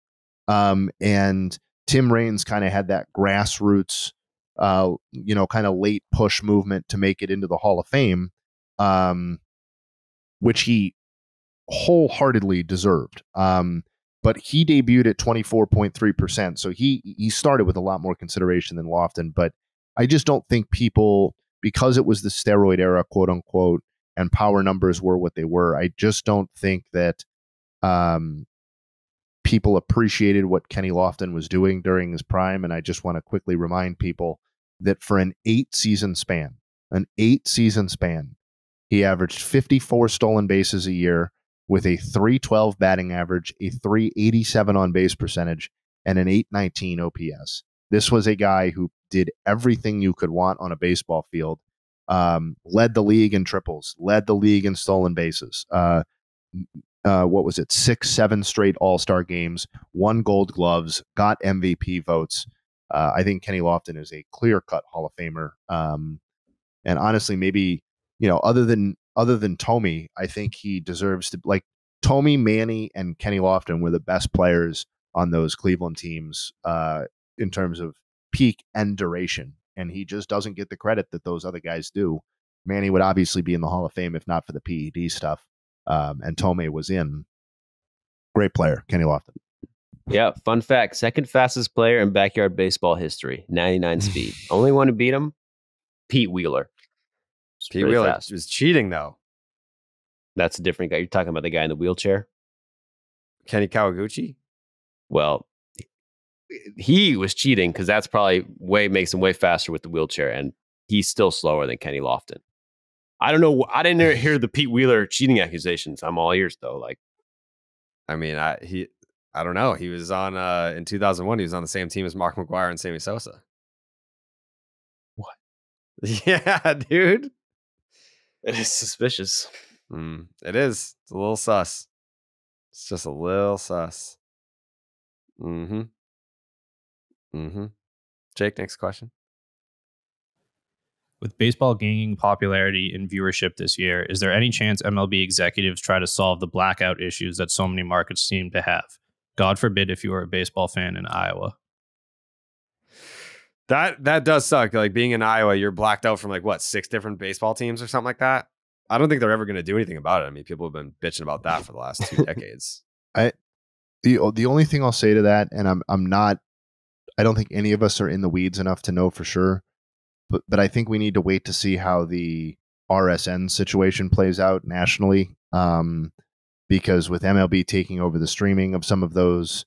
And Tim Raines kind of had that grassroots, kind of late push movement to make it into the Hall of Fame, which he wholeheartedly deserved. But he debuted at 24.3%. So he started with a lot more consideration than Lofton. But I just don't think people, because it was the steroid era, quote unquote, and power numbers were what they were, I just don't think that people appreciated what Kenny Lofton was doing during his prime. And I just want to quickly remind people that for an 8-season span, he averaged 54 stolen bases a year with a .312 batting average, a .387 on base percentage, and an .819 OPS. This was a guy who did everything you could want on a baseball field. Led the league in triples, led the league in stolen bases. 6-7 straight All-Star games, won Gold Gloves, got MVP votes. I think Kenny Lofton is a clear-cut Hall of Famer. And honestly, maybe, other than Tommy, I think he deserves to, like, Tommy, Manny, and Kenny Lofton were the best players on those Cleveland teams in terms of peak and duration. And he just doesn't get the credit that those other guys do. Manny would obviously be in the Hall of Fame if not for the PED stuff. And Tomei was in. Great player, Kenny Lofton. Yeah, fun fact. Second fastest player in backyard baseball history. 99 speed. Only one to beat him, Pete Wheeler. Pete Wheeler was cheating, though. That's a different guy. You're talking about the guy in the wheelchair? Kenny Kawaguchi? Well, he was cheating because that's probably makes him way faster with the wheelchair, and he's still slower than Kenny Lofton. I don't know. I didn't hear the Pete Wheeler cheating accusations. I'm all ears, though. I don't know. He was on in 2001. He was on the same team as Mark McGwire and Sammy Sosa. What? Yeah, dude. It is suspicious. It is. It's a little sus. It's just a little sus. Jake, next question. With baseball gaining popularity and viewership this year, is there any chance MLB executives try to solve the blackout issues that so many markets seem to have? God forbid if you are a baseball fan in Iowa. That does suck. Like, being in Iowa, you're blacked out from 6 different baseball teams or something like that. I don't think they're ever going to do anything about it. I mean, people have been bitching about that for the last 2 decades. The only thing I'll say to that, and I don't think any of us are in the weeds enough to know for sure, but I think we need to wait to see how the RSN situation plays out nationally. because with MLB taking over the streaming of some of those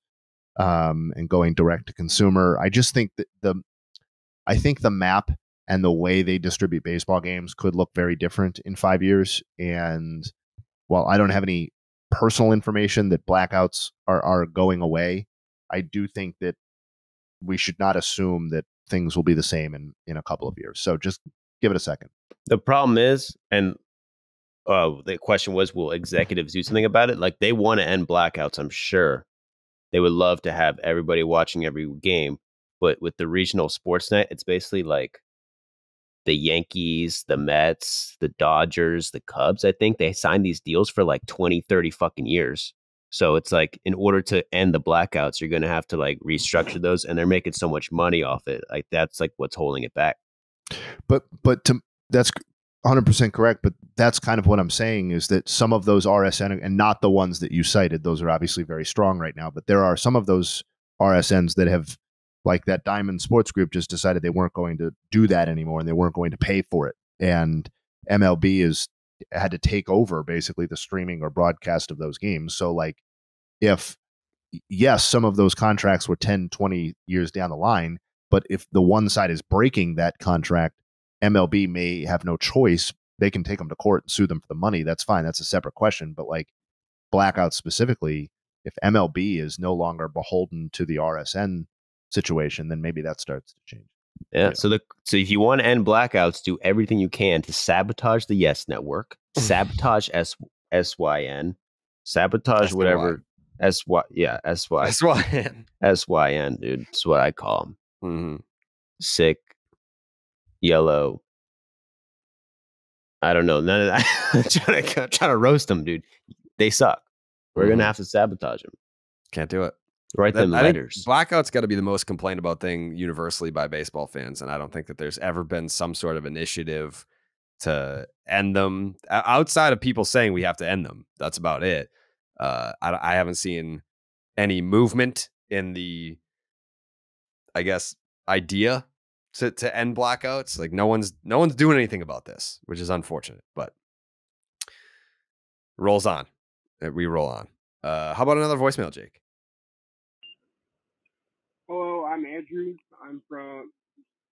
and going direct to consumer, I just think that the map and the way they distribute baseball games could look very different in 5 years. And while I don't have any personal information that blackouts are going away, I do think that we should not assume that things will be the same in a couple of years. So just give it a second. The problem is, and the question was, will executives do something about it? Like, they want to end blackouts, I'm sure. They would love to have everybody watching every game. But with the regional Sportsnet, it's basically like the Yankees, the Mets, the Dodgers, the Cubs. I think they signed these deals for like 20, 30 fucking years. So it's like, in order to end the blackouts, you're going to have to like restructure those, and they're making so much money off it. Like, that's like what's holding it back. But that's 100% correct. But that's kind of what I'm saying, is that some of those RSN, and not the ones that you cited, those are obviously very strong right now, but there are some of those RSNs that have, like that Diamond Sports Group, just decided they weren't going to do that anymore, and they weren't going to pay for it. And MLB had to take over basically the streaming or broadcast of those games. So like, if, yes, some of those contracts were 10, 20 years down the line, but if the one side is breaking that contract, MLB may have no choice. They can take them to court and sue them for the money. That's fine. That's a separate question. But like blackouts specifically, if MLB is no longer beholden to the RSN situation, then maybe that starts to change. Yeah. So if you want to end blackouts, do everything you can to sabotage the Yes Network, sabotage SYN, sabotage SY. Whatever. SYN, dude. That's what I call them. Mm-hmm. Sick, yellow. I don't know. None of that. I'm trying to roast them, dude. They suck. We're gonna have to sabotage them. Can't do it. Write them letters. Blackouts got to be the most complained about thing universally by baseball fans, and I don't think that there's ever been some sort of initiative to end them outside of people saying we have to end them. That's about it. I haven't seen any movement in the, I guess, idea to end blackouts. Like no one's doing anything about this, which is unfortunate, but rolls on. We roll on. How about another voicemail, Jake? Hello, I'm Andrew. I'm from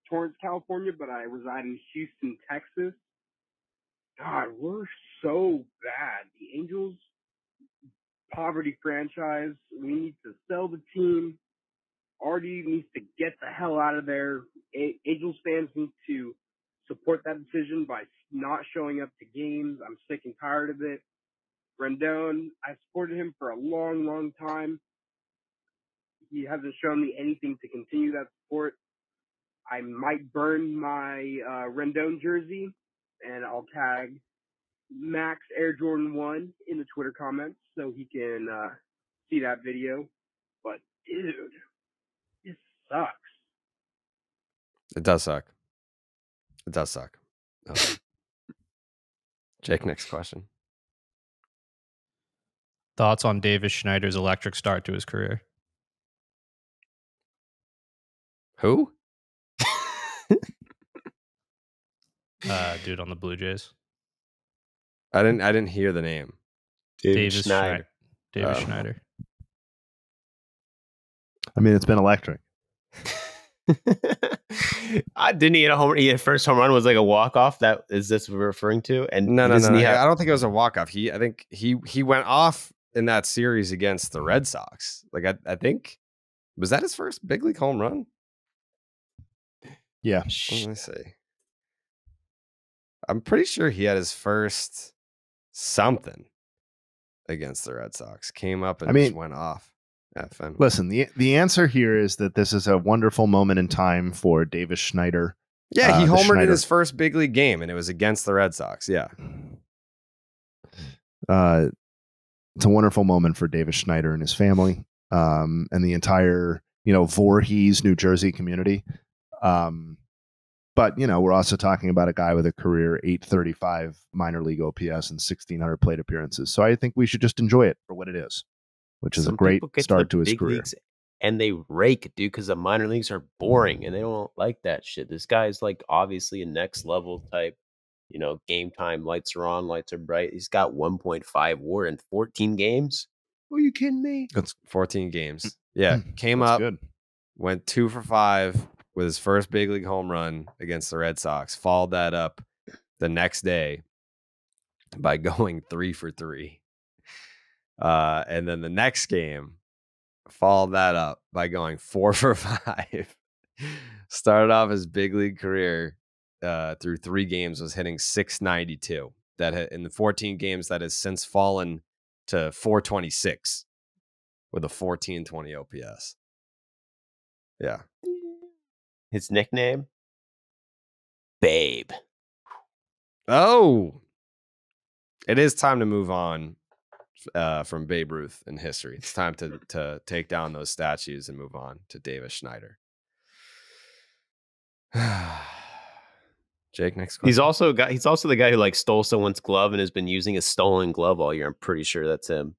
Torrance, California, but I reside in Houston, Texas. God, we're so bad. The Angels, poverty franchise. We need to sell the team. Artie needs to get the hell out of there. Angels fans need to support that decision by not showing up to games. I'm sick and tired of it. Rendon, I supported him for a long, long time. He hasn't shown me anything to continue that support. I might burn my Rendon jersey, and I'll tag Max Air Jordan 1 in the Twitter comments so he can see that video. But, dude, this sucks. It does suck. It does suck. Jake, next question. Thoughts on Davis Schneider's electric start to his career? Who? Dude on the Blue Jays. I didn't hear the name. Davis Schneider. Davis Schneider. I mean, it's been electric. Didn't he hit a home? He hit first home run was like a walk off. That is this we're referring to? And no. I don't think it was a walk off. I think he went off in that series against the Red Sox. Like I think, was that his first big league home run? Yeah. Let me see. I'm pretty sure he had his first something against the Red Sox. Came up and just went off. Listen, the answer here is that this is a wonderful moment in time for Davis Schneider. Yeah, he homered in his first big league game, and it was against the Red Sox. Yeah. It's a wonderful moment for Davis Schneider and his family, and the entire, Voorhees, New Jersey community. But, we're also talking about a guy with a career 835 minor league OPS and 1,600 plate appearances. So I think we should just enjoy it for what it is, which is a great start to his career. And they rake, dude, because the minor leagues are boring and they don't like that shit. This guy is like obviously a next level type, game time, lights are on, lights are bright. He's got 1.5 WAR in 14 games. Are you kidding me? That's 14 games. Yeah, came up, good. Went 2 for 5 with his first big league home run against the Red Sox. Followed that up the next day by going 3 for 3. And then the next game, followed that up by going 4 for 5. Started off his big league career through 3 games, was hitting .692. That in the 14 games, that has since fallen to .426 with a 1420 OPS. Yeah. His nickname? Babe. Oh, it is time to move on from Babe Ruth in history. It's time to take down those statues and move on to Davis Schneider. Jake, next question. He's also the guy who stole someone's glove and has been using a stolen glove all year. I'm pretty sure that's him.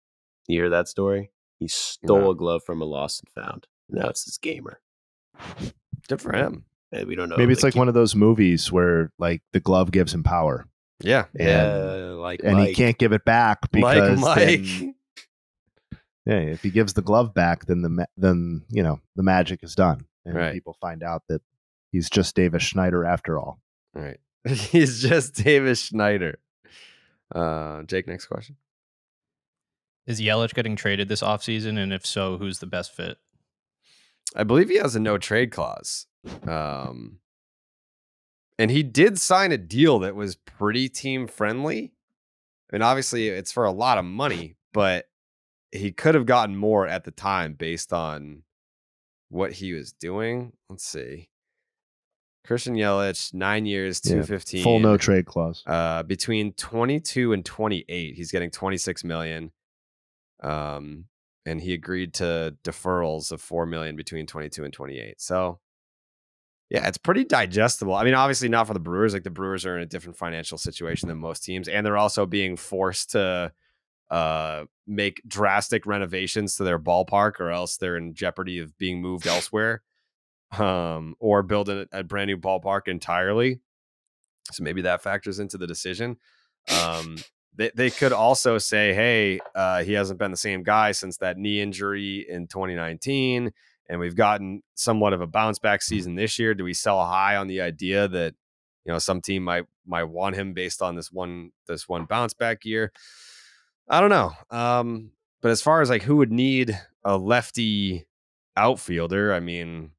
You hear that story? He stole a glove from a lost and found. Now it's his gamer. Good for him. And we don't know. Maybe it's like one of those movies where the glove gives him power. Yeah. And he can't give it back because if he gives the glove back, then the magic is done, and people find out that he's just Davis Schneider after all. Right. He's just Davis Schneider. Jake, next question. Is Yelich getting traded this offseason? And if so, who's the best fit? I believe he has a no trade clause. And he did sign a deal that was pretty team friendly. I mean, obviously it's for a lot of money, but he could have gotten more at the time based on what he was doing. Let's see. Christian Yelich, 9 years, $215. Full no trade clause. Between 22 and 28, he's getting $26 million. And he agreed to deferrals of $4 million between 22 and 28. So, yeah, it's pretty digestible. I mean, obviously not for the Brewers. The Brewers are in a different financial situation than most teams, and they're also being forced to make drastic renovations to their ballpark, or else they're in jeopardy of being moved elsewhere. Or build a brand new ballpark entirely. So maybe that factors into the decision. They could also say, hey, he hasn't been the same guy since that knee injury in 2019, and we've gotten somewhat of a bounce back season this year. Do we sell high on the idea that some team might want him based on this one bounce back year? I don't know. But as far as who would need a lefty outfielder, I mean,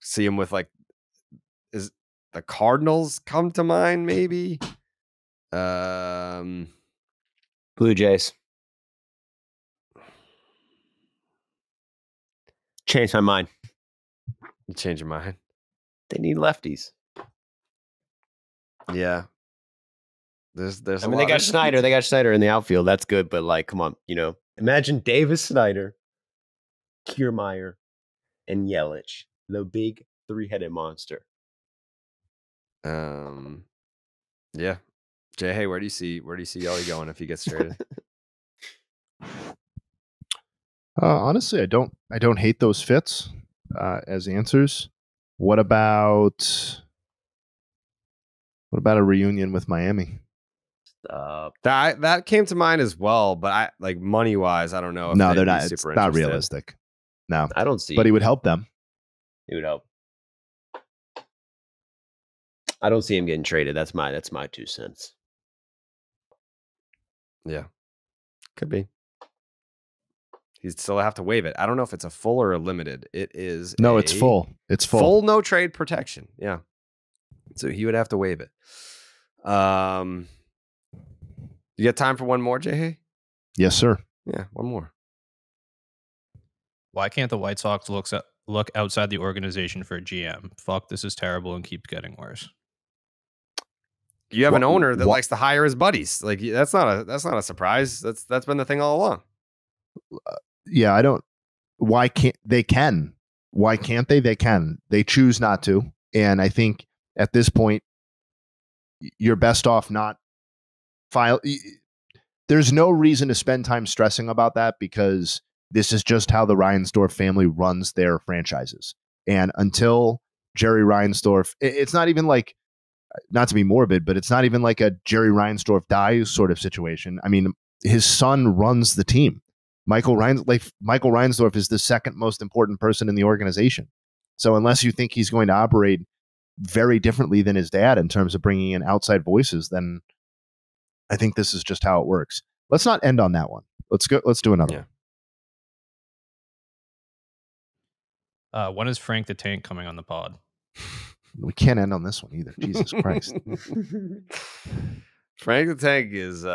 see him with is the Cardinals come to mind? Maybe. Blue Jays. Change my mind. You change your mind? They need lefties. Yeah. There's they got Schneider. They got Schneider in the outfield. That's good, but come on, imagine Davis Schneider, Kiermaier, and Yelich. The big 3-headed monster. Yeah. Jay, hey, where do you see Yelly going if he gets traded? Honestly, I don't hate those fits as answers. What about a reunion with Miami? That came to mind as well, but I money wise, I don't know. No, they're not. It's not realistic. No, I don't see. But he would help them. He would help. I don't see him getting traded. That's my 2 cents. Yeah, could be. He'd still have to waive it. I don't know if it's a full or a limited. It is. No, it's full. It's full. Full no trade protection. Yeah. So he would have to waive it. You got time for one more, Jay? Yes, sir. Yeah, one more. Why can't the White Sox look outside the organization for a GM? Fuck, this is terrible and keeps getting worse. You have an owner that likes to hire his buddies. That's not a surprise. That's been the thing all along. Yeah, I don't. Why can't they? Can why can't they? They can. They choose not to, and I think at this point, you're best off not file. There's no reason to spend time stressing about that because this is just how the Reinsdorf family runs their franchises. And until Jerry Reinsdorf, it's not even not to be morbid, but it's not even like a Jerry Reinsdorf dies sort of situation. I mean, his son runs the team. Michael Reinsdorf is the second most important person in the organization. So unless you think he's going to operate very differently than his dad in terms of bringing in outside voices, then I think this is just how it works. Let's not end on that one. Let's do another one. When is Frank the Tank coming on the pod? We can't end on this one either. Jesus Christ. Frank the Tank is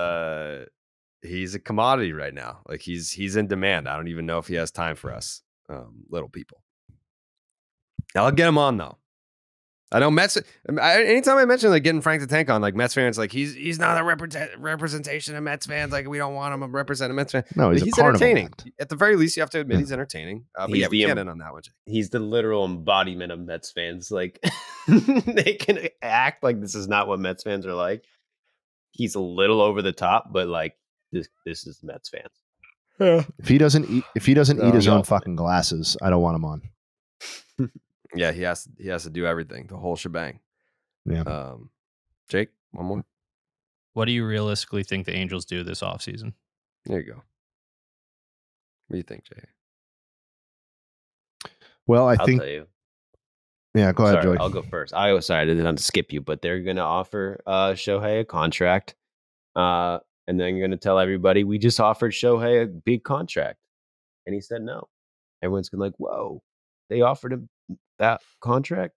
he's a commodity right now. Like he's in demand. I don't even know if he has time for us little people. I'll get him on though. I know Mets. Anytime I mention like getting Frank the Tank on, like Mets fans, like he's not a representation of Mets fans. Like we don't want him to represent a Mets fan. No, he's entertaining. At the very least, you have to admit he's entertaining. But we can't end on that one. He's the literal embodiment of Mets fans. Like they can act like this is not what Mets fans are like. He's a little over the top, but like this is Mets fans. Yeah. If he doesn't eat his own fucking glasses, I don't want him on. Yeah, he has to do everything, the whole shebang. Yeah. Jake, one more. What do you realistically think the Angels do this offseason? There you go. What do you think, Jay? Well, I'll tell you. Yeah, go ahead, Joey. I'll go first. I didn't have to skip you, but they're going to offer Shohei a contract. And then you're going to tell everybody, we just offered Shohei a big contract. And he said no. Everyone's going to like, whoa, they offered him that contract?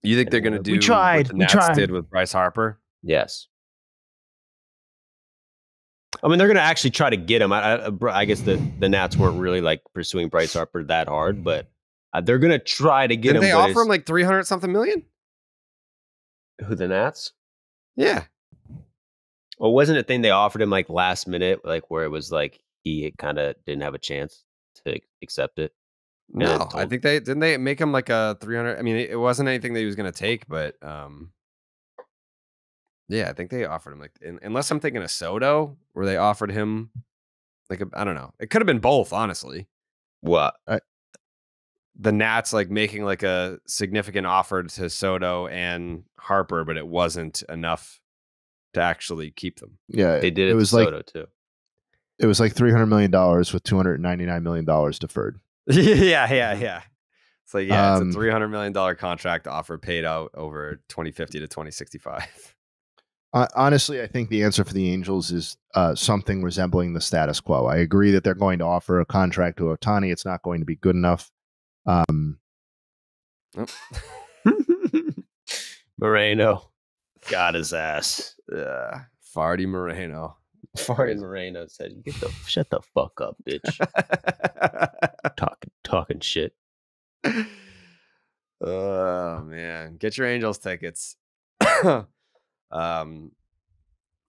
You think they're going to do what the Nats did with Bryce Harper? Yes. I mean, they're going to actually try to get him. I guess the Nats weren't really like pursuing Bryce Harper that hard, but they're going to try to get him. Did they offer him like 300 something million? Who, the Nats? Yeah. Well, wasn't it a thing they offered him like last minute, like where it was like he kind of didn't have a chance to accept it? No, I think they make him like a 300. I mean, it wasn't anything that he was going to take, but yeah, I think they offered him like, unless I'm thinking of Soto, where they offered him like I don't know. It could have been both, honestly. What? The Nats like making like a significant offer to Soto and Harper, but it wasn't enough to actually keep them. Yeah, they did it was Soto too. It was like $300 million with $299 million deferred. Yeah. It's like, it's a $300 million contract offer paid out over 2050 to 2065. Honestly, I think the answer for the Angels is something resembling the status quo. I agree that they're going to offer a contract to Ohtani. It's not going to be good enough. Moreno got his ass. Farty Moreno. Farty Moreno said, shut the fuck up, bitch. Talking shit. Oh man, get your Angels tickets. All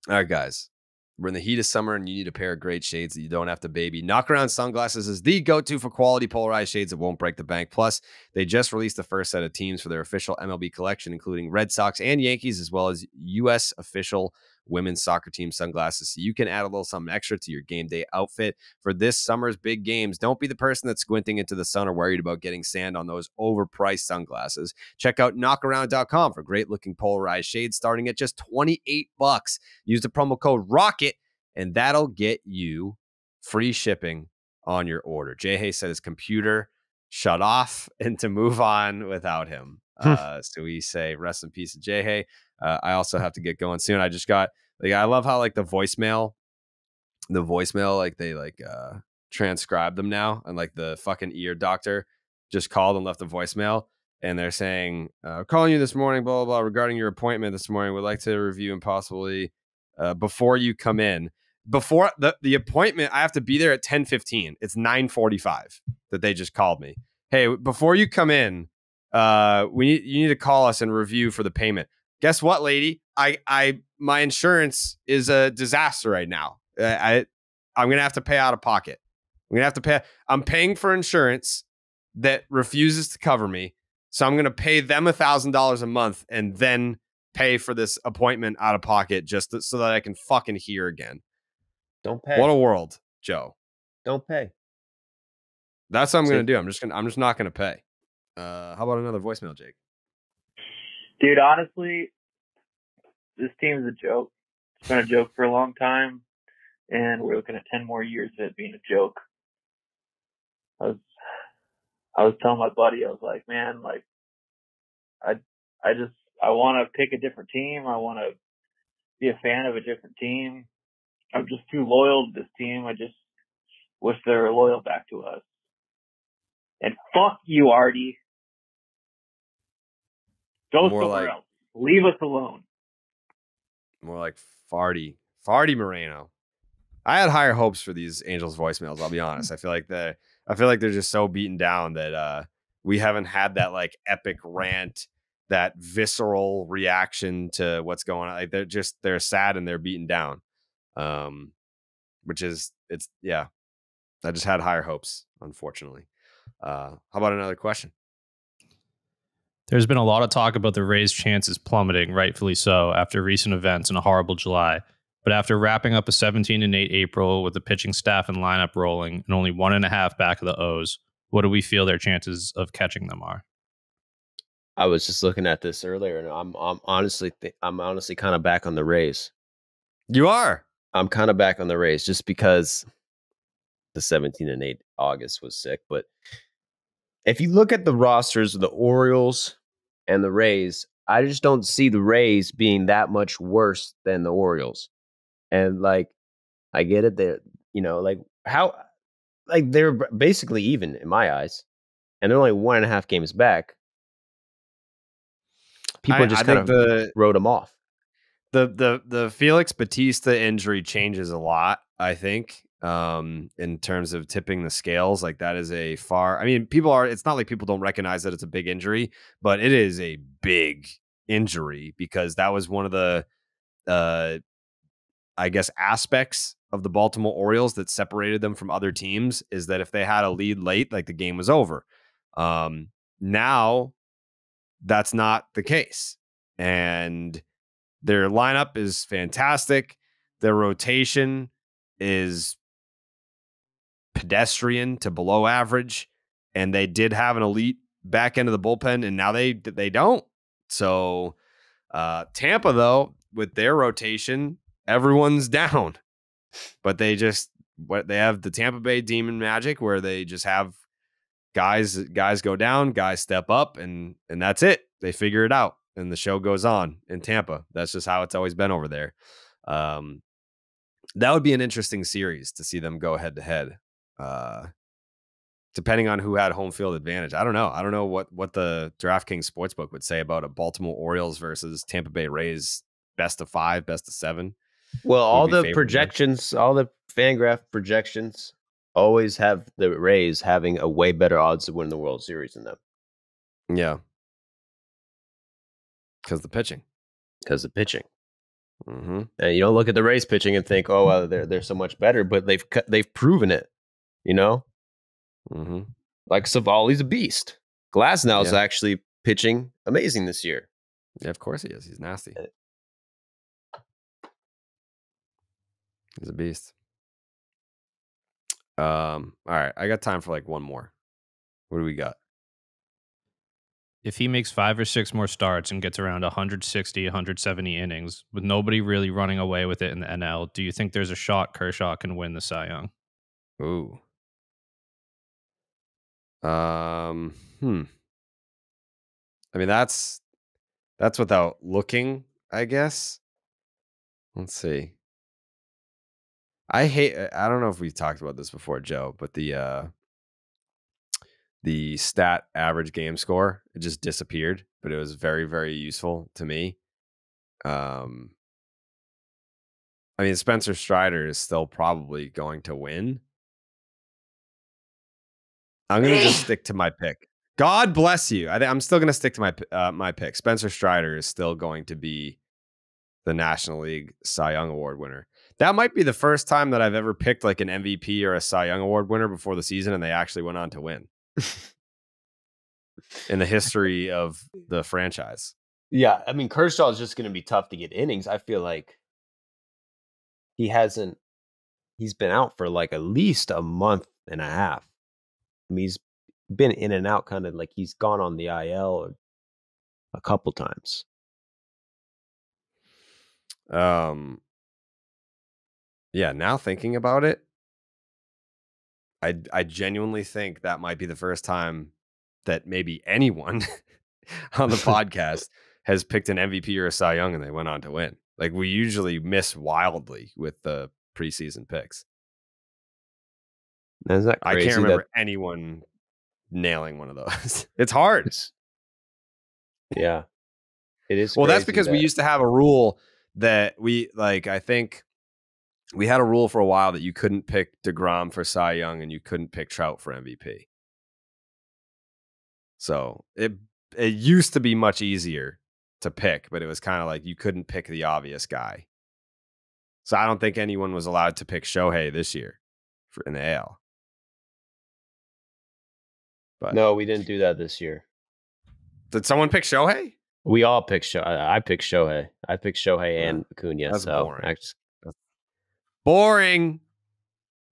right, guys, we're in the heat of summer and you need a pair of great shades that you don't have to baby. Knockaround Sunglasses is the go-to for quality polarized shades that won't break the bank. Plus, they just released the first set of teams for their official MLB collection, including Red Sox and Yankees, as well as U.S. official women's soccer team sunglasses, so you can add a little something extra to your game day outfit for this summer's big games. Don't be the person that's squinting into the sun or worried about getting sand on those overpriced sunglasses. Check out knockaround.com for great looking polarized shades starting at just $28. Use the promo code ROCKET and that'll get you free shipping on your order. Jay Hay said his computer shut off and to move on without him. So we say rest in peace to Jay Hay. I also have to get going soon. I just got I love how like the voicemail, like they like transcribe them now, and like the fucking ear doctor just called and left a voicemail, and they're saying, calling you this morning, blah, blah, blah, regarding your appointment this morning, would like to review and possibly before you come in. Before the appointment, I have to be there at 10:15. It's 9:45 that they just called me. Hey, before you come in, you need to call us and review for the payment. Guess what, lady? My insurance is a disaster right now. I'm gonna have to pay out of pocket. I'm paying for insurance that refuses to cover me, so I'm gonna pay them $1,000 a month and then pay for this appointment out of pocket just so that I can fucking hear again. Don't pay. What a world, Joe. Don't pay. That's what I'm gonna do. I'm just not gonna pay. How about another voicemail, Jake? Dude, honestly, this team is a joke. It's been a joke for a long time, and we're looking at 10 more years of it being a joke. I was telling my buddy, I was like, man, like, I want to pick a different team. I want to be a fan of a different team. I'm just too loyal to this team. I just wish they were loyal back to us. And fuck you, Artie. Go somewhere else. Leave us alone. More like Farty Moreno. I had higher hopes for these Angels voicemails. I'll be honest. I feel like they're just so beaten down that we haven't had that like epic rant, that visceral reaction to what's going on. Like they're sad and they're beaten down. I just had higher hopes, unfortunately. How about another question? There's been a lot of talk about the Rays' chances plummeting, rightfully so, after recent events and a horrible July. But after wrapping up a 17-8 April with the pitching staff and lineup rolling and only 1.5 back of the O's, what do we feel their chances of catching them are? I was just looking at this earlier, and I'm honestly kind of back on the Rays. You are? I'm kind of back on the Rays just because the 17-8 August was sick. But if you look at the rosters of the Orioles and the Rays, I just don't see the Rays being that much worse than the Orioles. And like, I get it. They're, they're basically even in my eyes, and they're only 1.5 games back. People just kind of wrote them off. The Felix Bautista injury changes a lot, I think, in terms of tipping the scales. Like that is it's not like people don't recognize that it's a big injury, but it is a big injury because that was one of the, aspects of the Baltimore Orioles that separated them from other teams is that if they had a lead late, like the game was over. Now that's not the case. And their lineup is fantastic. Their rotation is pedestrian to below average. And they did have an elite back end of the bullpen, and now they don't. So Tampa, though, with their rotation, everyone's down. But they have the Tampa Bay Demon magic where they just have guys go down, guys step up, and that's it. They figure it out, and the show goes on in Tampa. That's just how it's always been over there. That would be an interesting series to see them go head to head, depending on who had home field advantage. I don't know what the DraftKings Sportsbook would say about a Baltimore Orioles versus Tampa Bay Rays best of 5, best of 7. Well, all the projections, all the FanGraph projections always have the Rays having a way better odds to win the World Series than them. Yeah. Because the pitching. Mm-hmm. And you don't look at the Rays pitching and think, oh, well, they're so much better, but they've proven it, Mm-hmm. Like Savali's a beast. Glasnow's actually pitching amazing this year. Yeah, of course he is. He's nasty. He's a beast. All right, I got time for like one more. What do we got? If he makes 5 or 6 more starts and gets around 160, 170 innings, with nobody really running away with it in the NL, do you think there's a shot Kershaw can win the Cy Young? Ooh. I mean, that's without looking, I guess. Let's see. I don't know if we've talked about this before, Joe, but the stat average game score, it just disappeared, but it was very, very useful to me. I mean, Spencer Strider is still probably going to win. I'm going to just stick to my pick. God bless you. I'm still going to stick to my pick. Spencer Strider is still going to be the National League Cy Young Award winner. That might be the first time that I've ever picked like an MVP or a Cy Young Award winner before the season, and they actually went on to win in the history of the franchise. Yeah, I mean, Kershaw is just going to be tough to get innings. I feel like he's been out for like at least a month and a half. I mean, he's been in and out, kind of like he's gone on the IL or a couple times. Yeah, now thinking about it, I genuinely think that might be the first time that maybe anyone on the podcast has picked an MVP or a Cy Young and they went on to win. Like, we usually miss wildly with the preseason picks. Is that crazy? I can't remember anyone nailing one of those. It's hard. Yeah, it is. Well, that's because we used to have a rule that I think we had a rule for a while that you couldn't pick DeGrom for Cy Young and you couldn't pick Trout for MVP. So it used to be much easier to pick, but it was kind of like you couldn't pick the obvious guy. So I don't think anyone was allowed to pick Shohei this year in the AL. But no, we didn't do that this year. Did someone pick Shohei? We all picked Shohei. I picked Shohei. I picked Shohei and Acuna. That's so boring. Boring.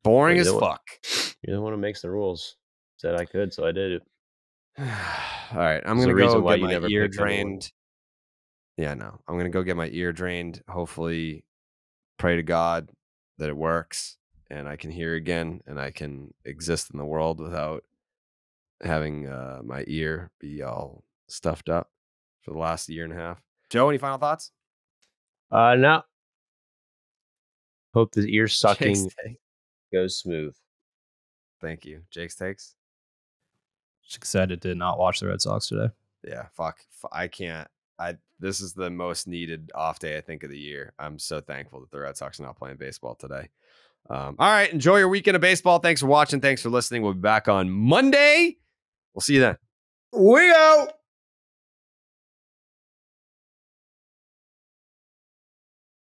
Boring as fuck. You're the one who makes the rules. Said I could, so I did it. All right, I'm going to go get my ear drained. Yeah, no. I'm going to go get my ear drained. Hopefully, pray to God that it works and I can hear again and I can exist in the world without having my ear be all stuffed up for the last year and a half. Joe, any final thoughts? No. Hope the ear sucking goes smooth. Thank you. Jake's takes? Just excited to not watch the Red Sox today. Yeah, fuck. I can't. This is the most needed off day, I think, of the year. I'm so thankful that the Red Sox are not playing baseball today. All right, enjoy your weekend of baseball. Thanks for watching. Thanks for listening. We'll be back on Monday. We'll see you then. We out.